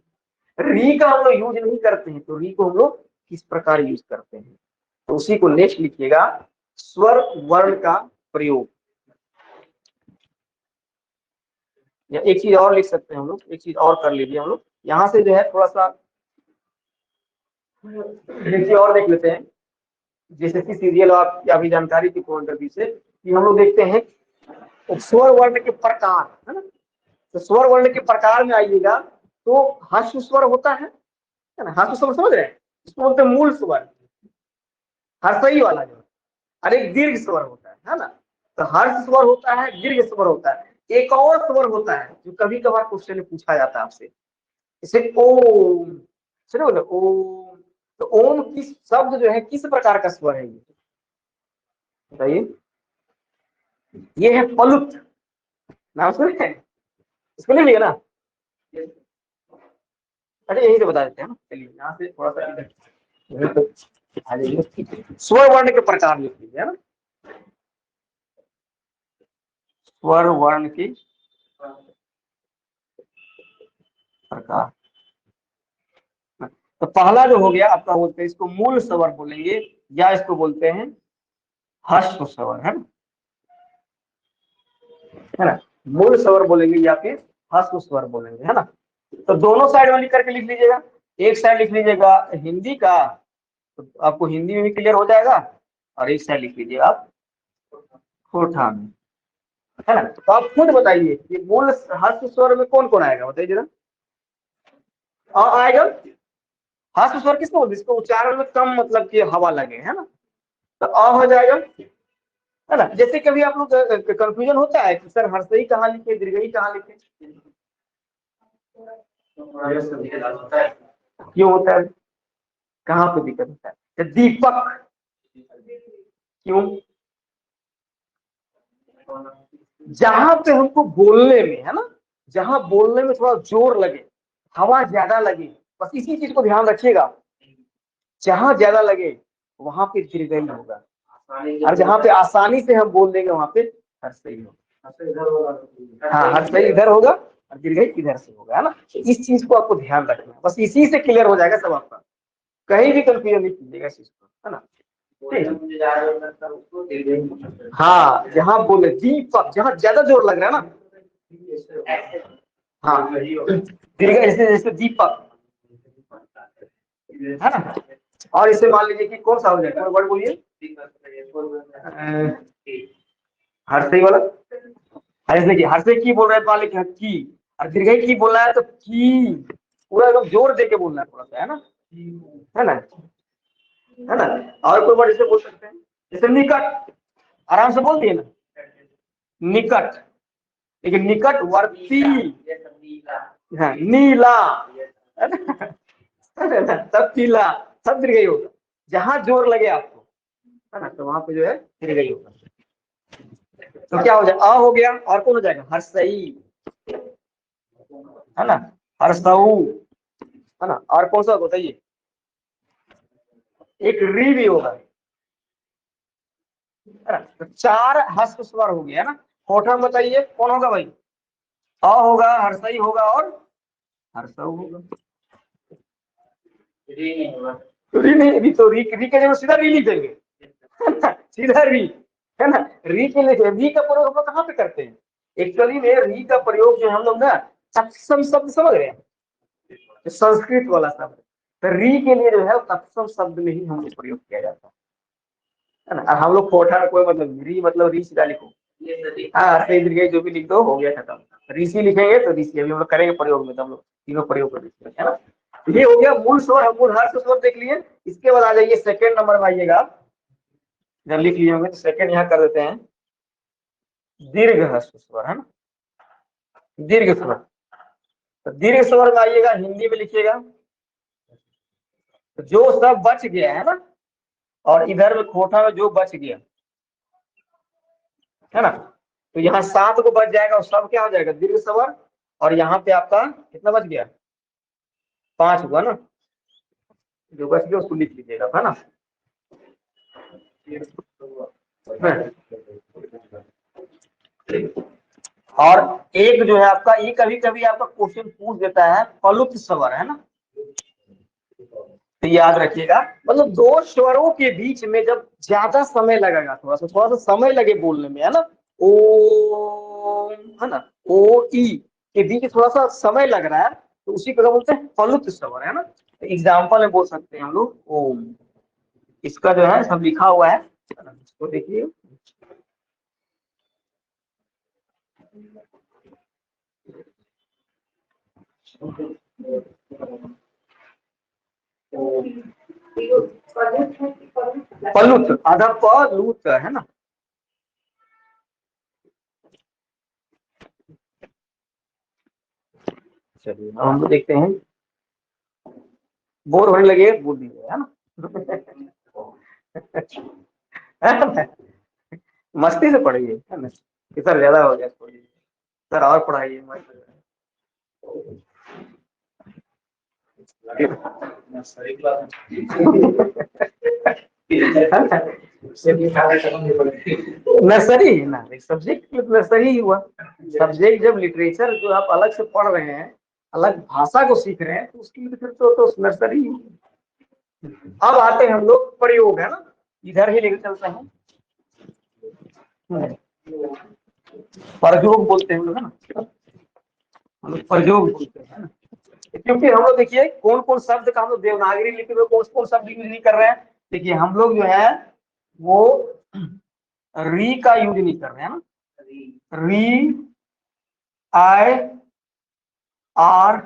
री का हम लोग यूज नहीं करते हैं, तो री को हम लोग किस प्रकार यूज करते हैं। तो उसी को नेक्स्ट लिखिएगा, स्वर वर्ण का प्रयोग। या एक चीज और लिख सकते हैं हम लोग, एक चीज और कर लीजिए हम लोग, यहाँ से जो है थोड़ा सा एक चीज और देख लेते हैं। जैसे कि सीरियल आप अभी जानकारी की पॉइंट ऑफ व्यू से कि हम लोग देखते हैं स्वर वर्ण के प्रकार, है ना। तो स्वर वर्ण के प्रकार में आइएगा तो ह्रस्व स्वर होता है ना। ह्रस्व स्वर समझ रहे हैं, इसको बोलते हैं मूल स्वर, हर्षई वाला जो, और एक दीर्घ स्वर होता है ना। तो हर्ष स्वर होता है, दीर्घ स्वर होता है। एक और स्वर होता है जो कभी कभार क्वेश्चन में पूछा जाता है आपसे, जैसे ओम, सुनो बोले ओम। तो ओम किस शब्द जो है किस प्रकार का स्वर है, ये बताइए। ये है पलुत, नाम सुने हैं, इसको नहीं लिया ना। अरे यही तो बता देते हैं ना, चलिए यहाँ से थोड़ा सा इधर तो आ जाइए। स्वर वर्ण के प्रकार लिख लीजिए, है ना। स्वर वर्ण की प्रकार। तो पहला जो हो गया आपका, बोलते हैं इसको मूल स्वर बोलेंगे, या इसको बोलते हैं ह्रस्व स्वर, है ना। मूल स्वर बोलेंगे या फिर ह्रस्व स्वर बोलेंगे, है ना। तो दोनों साइड में लिख करके लिख लीजिएगा। एक साइड लिख लीजिएगा हिंदी का, तो आपको हिंदी में भी क्लियर हो जाएगा, और एक साइड लिख लीजिएगा आप होठा में, है ना। तो आप खुद बताइए कि मूल ह्रस्व स्वर में कौन कौन आएगा, बताइए जरा। आएगा ह्रस्व स्वर किसको बोलते हैं, जिसको उच्चारण में कम मतलब कि हवा लगे, है ना। तो अ हो जाएगा, है ना। जैसे कभी आप लोग कंफ्यूजन होता है कि सर हर्षई कहाँ लिखे, दीर्घई कहाँ लिखे, क्यों होता है, कहाँ पे दिक्कत होता है। दीपक क्यों, जहां पे हमको बोलने में, है ना, जहां बोलने में थोड़ा जोर लगे, हवा ज्यादा लगे, बस इसी चीज को ध्यान रखिएगा। जहां ज्यादा लगे वहां पे दीर्घई होगा, और जहां पे आसानी से हम बोल देंगे वहां पे हर्षई होगा। हाँ, हर्षई इधर होगा और दीर्घई इधर से होगा, है ना। इस चीज को आपको ध्यान रखना है, बस इसी से क्लियर हो जाएगा सब आपका, कहीं भी कंफ्यूजन नहीं कीजिएगा इस चीज को, है ना। हाँ, जहाँ बोले दीपक, जहाँ ज्यादा जोर लग रहा है ना, हाँ दीर्घ, जैसे जैसे दीपक, है ना। और इसे मान लीजिए कि कौन सा हो जाएगा, वर्ड बोलिए, हर्षई वाला। ऐसे देखिए, हर्षई की बोल रहा है, मान लीजिए की, और दीर्घई की बोल रहा है तो की, पूरा एकदम जोर दे के बोलना है थोड़ा सा, है ना, है ना, है ना। और कोई वर्ड इसे बोल सकते हैं, जैसे निकट, आराम से बोल दिए ना, निकट। लेकिन निकटवर्ती, हाँ नीला, है ना, तब पीला, सब दीर्घई होगा। जहां जोर लगे आपको, है ना, तो वहां पे जो है दीर्घई होगा। तो क्या हो जाएगा, अ हो गया, और कौन हो जाएगा, हर्षई, है ना, हर्षऊ, है ना। और कौन सा बताइए, एक री भी होगा, है ना। तो 4 हर्ष स्वर हो गया, है ना। होठा बताइए कौन होगा भाई, अ होगा, हर्षई होगा और हर्षऊ होगा। री नहीं, री तो री के जगह सीधा री लिख देंगे, सीधा री, है ना। री के लिए री का प्रयोग हम लोग कहाँ पे करते हैं, एक्चुअली में री का प्रयोग जो हम लोग ना तत्सम शब्द समझ रहे हैं, संस्कृत वाला शब्द, तो री के लिए जो है तत्सम शब्द में ही हम लोग प्रयोग किया जाता है ना। हम लोग कोठा में कोई मतलब री मतलब री सीधा लिखो, हाँ सही दीर्घ जो भी लिख दो, हो गया खत्म। ऋषि लिखेंगे तो ऋषि अभी हम लोग करेंगे प्रयोग में, तो हम लोग तीनों प्रयोग कर, है ना। ये हो गया मूल स्वर, मूल हर्ष स्वर देख लिए। इसके बाद आ जाइए सेकंड नंबर में आइएगा, जब लिख लिए होंगे तो सेकंड यहाँ कर देते हैं दीर्घ हर्ष स्वर, है ना, दीर्घ स्वर। तो दीर्घ स्वर में आइएगा, हिंदी में लिखिएगा, तो जो सब बच गया है ना, और इधर में खोटा में जो बच गया, है ना, तो यहाँ 7 को बच जाएगा, और सब क्या हो जाएगा दीर्घ स्वर। और यहाँ पे आपका कितना बच गया, 5 हुआ ना, जो बच गया उसको लिख लीजिएगा, है ना। और एक जो है आपका, ये कभी कभी आपका क्वेश्चन पूछ देता है फलुत स्वर, है ना। तो याद रखिएगा, मतलब दो स्वरों के बीच में जब ज्यादा समय लगेगा, थोड़ा सा समय लगे बोलने में, है ना, ओ, है ना, ओ ई के बीच थोड़ा सा समय लग रहा है, तो उसी को क्या बोलते हैं फलुत स्वर, है ना। तो एग्जाम्पल में बोल सकते हैं हम लोग ओम, इसका जो है सब लिखा हुआ है, इसको देखिए। पलुत, आधा पलुत है ना। चलिए अब हम लोग देखते हैं, बोर होने लगे बोल दीजिए, है ना। मस्ती से पढ़िए, है ना, कि सर ज्यादा हो गया, सर और पढ़ाइए मत। नर्सरी क्लास नर्सरी है ना, सब्जेक्ट नर्सरी ही हुआ। सब्जेक्ट जब लिटरेचर जो आप अलग से पढ़ रहे हैं, अलग भाषा को सीख रहे हैं, तो उसकी फिर तो नर्सरी ही। अब आते हैं हम लोग प्रयोग, है ना, इधर ही लेकर चलते हैं। प्रयोग बोलते हैं हम लोग, है ना, हम लोग प्रयोग बोलते हैं ना। क्योंकि हम लोग देखिए कौन कौन शब्द का हम लोग देवनागरी लिपि में कौन कौन शब्द यूज नहीं कर रहे हैं। देखिए हम लोग जो है वो री का यूज नहीं कर रहे हैं ना, री, आई, आर,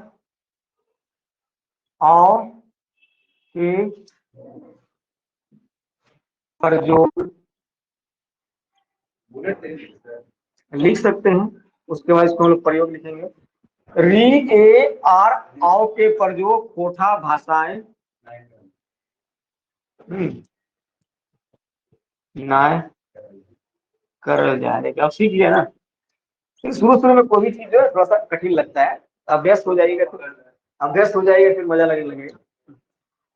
और के प्रयोग लिख सकते हैं। उसके बाद इसको हम लोग प्रयोग लिखेंगे, री ए आर आओ के प्रयोग कोठा भाषाएं नाय कर जाएगा। अब सीख लिया ना। शुरू में कोई भी चीज जो है थोड़ा सा कठिन लगता है, अभ्यास हो जाएगा तो अभ्यास हो जाएगा, फिर मजा लगने लगेगा।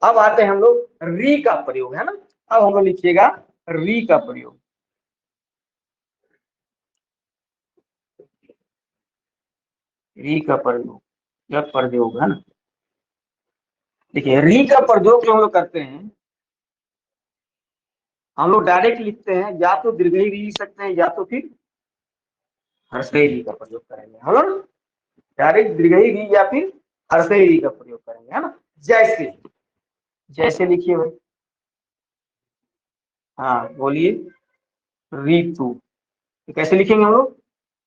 अब आते हैं हम लोग री का प्रयोग, है ना। अब हम लोग लिखिएगा री का प्रयोग, री का प्रयोग, जब प्रयोग है ना। देखिए री का प्रयोग जो हम लोग करते हैं, हम लोग डायरेक्ट लिखते हैं, या तो दीर्घई री लिख सकते हैं, या तो फिर हर्षई री का प्रयोग करेंगे, है ना। डायरेक्ट दीर्घई री या फिर हर्षई री का प्रयोग करेंगे, है ना। जैसे जैसे लिखिए भाई, हाँ बोलिए, ऋतु, कैसे लिखेंगे हम लोग,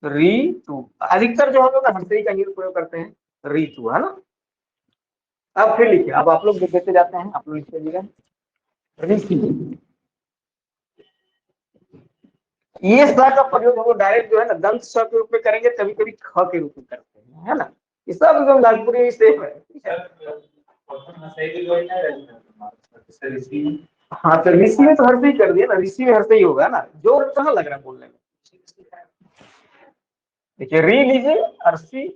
ऋतु। अधिकतर जो हम लोग हर्षई का ही प्रयोग करते हैं, ऋतु, है ना। अब फिर लिखिए, अब आप लोग देते जाते हैं, आप लोग लिख लीजिएगा ऋषि। ये स का प्रयोग हम लोग डायरेक्ट जो है ना दंत स के रूप में करेंगे, कभी कभी ख के रूप में करते हैं, है ना। ये सब एकदम नागपुरी सेम है, ठीक है। हाँ तो ऋषि में तो हर्षई कर दिया ना, ऋषि में हर्षई होगा ना, जोर कहाँ लग रहा है बोलने में। देखिए री लीजिए, अर्शी,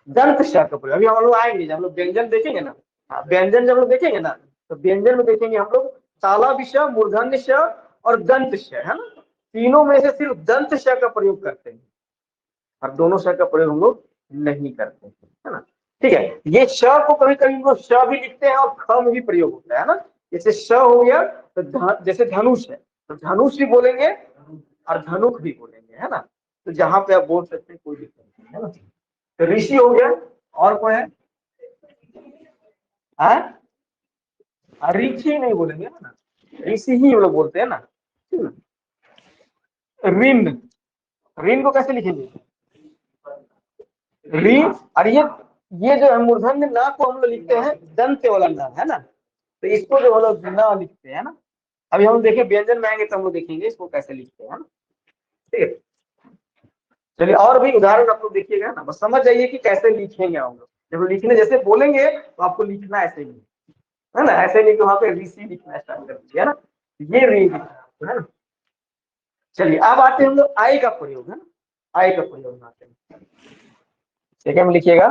दंत श का प्रयोग। अभी हम लोग आएंगे, जब हम लोग व्यंजन देखेंगे ना, हाँ व्यंजन जब लोग देखेंगे ना, तो व्यंजन में देखेंगे हम लोग ताला विष, मूर्धन्य श और दंत श, है ना। तीनों में से सिर्फ दंत श का प्रयोग करते हैं, और दोनों श का प्रयोग हम लोग नहीं करते, है ना। ठीक है, ये श को कभी कभी हम लोग श भी लिखते हैं और ख में भी प्रयोग होता है ना। जैसे श हो गया तो जैसे धनुष है तो धनुष भी बोलेंगे और धनुक भी बोलेंगे, है ना। तो जहां पे आप बोल सकते हैं कोई दिक्कत नहीं, है ना। तो ऋषि हो गया, और कौन है, ऋषि नहीं बोलेंगे, है ना, ऋषि ही हम लोग बोलते हैं ना। ऋण, ऋण को कैसे लिखेंगे, री, और ये जो है मूर्धन्य ना को हम लोग लिखते हैं दंत वाला ना, है ना। तो इसको जो हम लोग ना लिखते हैं ना। अभी हम देखें व्यंजन में आएंगे तो हम लोग देखेंगे इसको कैसे लिखते हैं, ठीक है। चलिए और भी उदाहरण आप लोग देखिएगा ना, बस समझ जाइए कि कैसे लिखेंगे हम लोग। जब लिखने जैसे बोलेंगे तो आपको लिखना ऐसे ही, है ना। ऐसे नहीं कि वहां पे ऋषि लिखना स्टार्ट कर दीजिए, है ना। ये री लिखना है ना। चलिए अब आते हैं हम लोग आई का प्रयोग, है ना। आई का प्रयोग आते हैं, ठीक है, लिखिएगा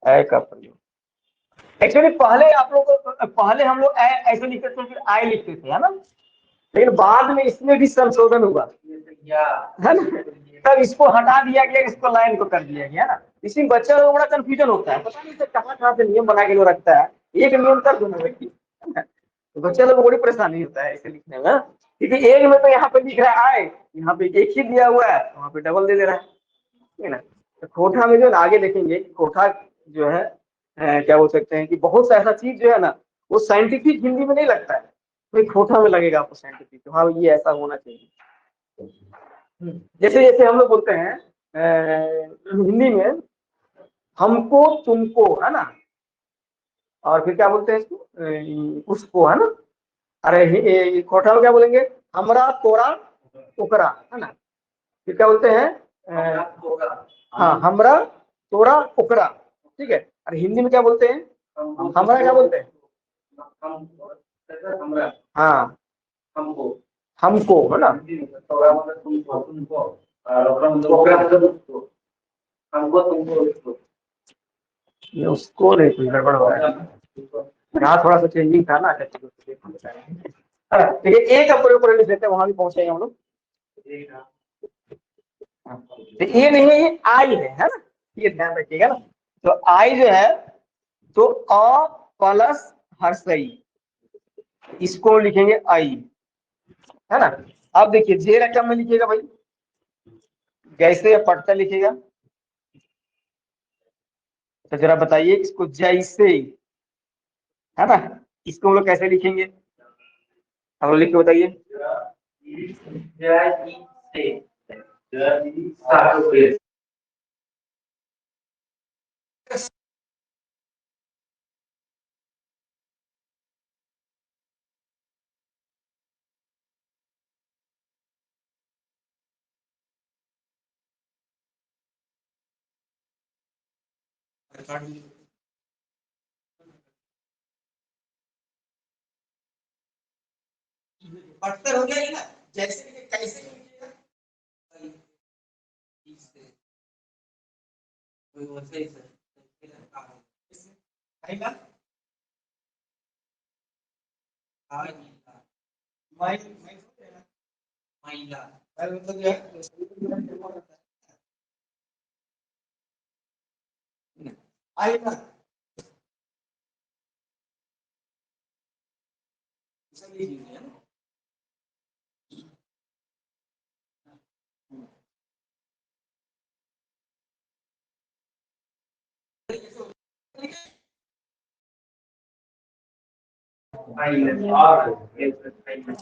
आई का प्रयोग। एक्चुअली पहले आप लोग पहले हम लोग ऐसे लिखते थे, फिर आई लिखते थे, है ना। लेकिन बाद में इसमें भी संशोधन हुआ, है ना। तब इसको हटा दिया गया, इसको लाइन को कर दिया गया, है ना। इसी में बच्चा लोग बड़ा कंफ्यूजन होता है, पता नहीं कहाँ से नियम बना के लोग रखता है, एक नियम कर दो व्यक्ति, तो बच्चा लोग को बड़ी परेशानी होता है इसे लिखने में, क्योंकि एक में तो यहाँ पे लिख रहा है आए, यहाँ पे एक ही दिया हुआ है, वहाँ पे डबल दे दे रहा है ना। तो कोठा में जो आगे देखेंगे, कोठा जो है क्या बोल सकते हैं कि बहुत सा ऐसा चीज जो है ना वो साइंटिफिक हिंदी में नहीं लगता है, कोई खोटा में लगेगा आपको साइंटिफिक, तो हाँ ये ऐसा होना चाहिए। जैसे जैसे हम लोग बोलते हैं हिंदी में हमको तुमको, है ना, और फिर क्या बोलते हैं इसको उसको, है ना। अरे खोटा में क्या बोलेंगे, हमरा तोरा ओकरा, है ना। फिर क्या बोलते हैं हाँ, हमरा तोरा ओकरा, ठीक है। अरे हिंदी में क्या बोलते हैं, हमरा क्या बोलते हैं, हाँ हमको हमको, है ना। तुमको हमको तुमको ये उसको नहीं, कुछ गड़बड़ हो रहा है यहाँ, थोड़ा सा चेंजिंग था ना। ठीक है, एक का प्रयोग कर लेते हैं, वहां भी पहुंचेंगे हम लोग। तो ये नहीं है, ये आई है ना, ये ध्यान रखिएगा ना। तो आई जो है तो अ प्लस हर्षई, इसको लिखेंगे आई, है ना। अब देखिए जे रकम में लिखिएगा भाई, जैसे या पढ़ता लिखिएगा। तो जरा बताइए इसको, जैसे, है ना, इसको हम लोग कैसे लिखेंगे, हम लोग लिख के बताइए। पढ़ते हो गया ना, जैसे कैसे लिखिएगा, आएगा महिला, मतलब जो है आएगा, सब लिखिए, है ना।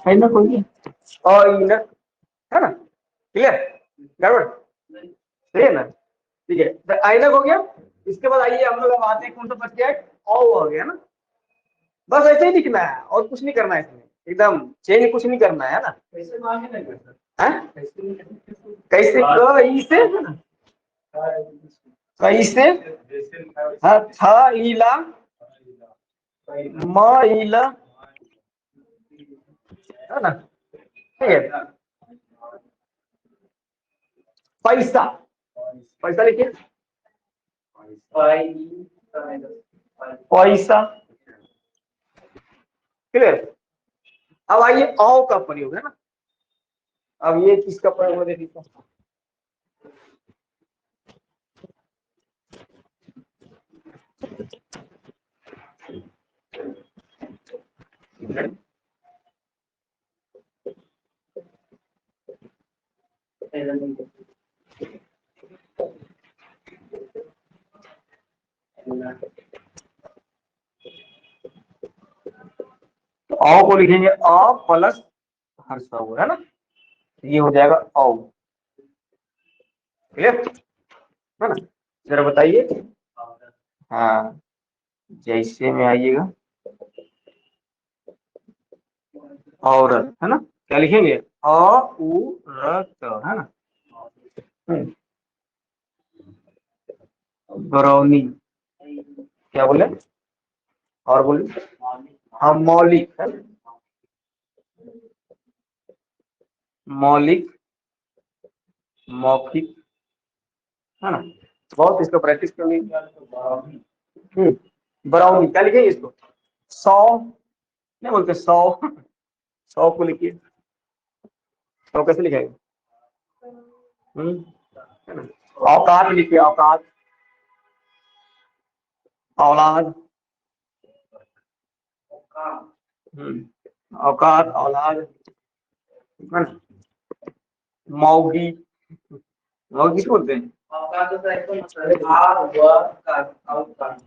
है ना कोई, और इनर, है ना, क्लियर, गड़बड़ सही है ना। ठीक है, तो आइनक हो गया। इसके बाद आइए हम लोग अब आते हैं, कौन सा बच गया, औ हो गया ना। बस ऐसे ही लिखना है और कुछ नहीं करना है इसमें, एकदम चेंज कुछ नहीं करना है ना। कैसे मांगे नहीं करना है, कैसे कैसे, है ना, कैसे, हाँ था ईला म ईला, है ना, ठीक है। पैसा, पैसा लिखिए, पैसा, क्लियर। अब आइए औ का प्रयोग, है ना। अब ये किसका प्रयोग हो देखिए, तो औ को लिखेंगे अ प्लस हर्ष, है ना, ये हो जाएगा औ, क्लियर, है ना। जरा बताइए, हाँ जैसे में आइएगा, औरत, है ना, क्या लिखेंगे, अ उ र त, है ना। बरौनी, क्या बोले, और बोले, हाँ मौलिक, है ना? मौलिक, मौखिक, है ना, बहुत इसको प्रैक्टिस करनी। बरौनी क्या लिखेंगे इसको, 100 नहीं बोलते, 100, 100 को लिखिए, 100 कैसे लिखेगा, है ना। औकात लिखिए, औकात, औलाद, औकात औलाद, है ना। मौगी, मौगी किसको बोलते हैं,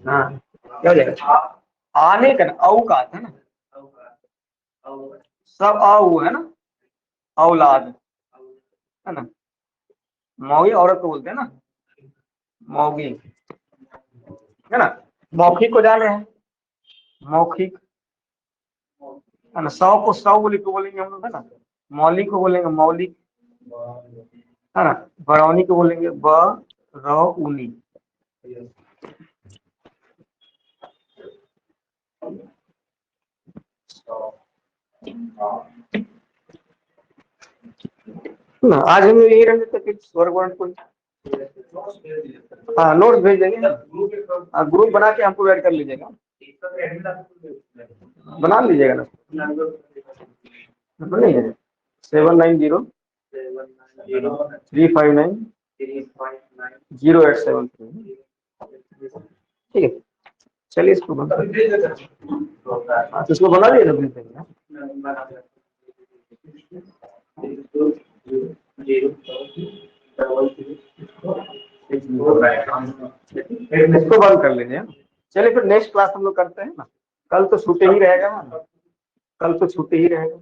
हाँ क्या हो जाएगा? आने का ना, औ का आता है ना, सब औ है ना, औलाद है ना। मौगी औरत को बोलते हैं ना, मौगी है ना। मौखिक को जान रहे हैं, मौखिक है ना। सौ को सौ बोली को बोलेंगे हम लोग है ना, मौलिक को बोलेंगे मौलिक है ना। बरौनी को बोलेंगे बरौनी। ना आज हम यही रहेंगे तो फिर स्वर्ग वर्ण को, हाँ नोट्स भेज देंगे, ग्रुप बना के हमको ऐड कर लीजिएगा, बना लीजिएगा ना। नंबर नहीं है 790-359-0873। ठीक है, चलिए इसको बंद कर दीजिए। हाँ, तो इसको बना दिए ना, भेज देंगे। इसको बंद कर लीजिए। चलिए फिर नेक्स्ट क्लास हम लोग करते हैं ना, कल तो छुट्टी ही रहेगा ना, कल तो छुट्टी ही रहेगा।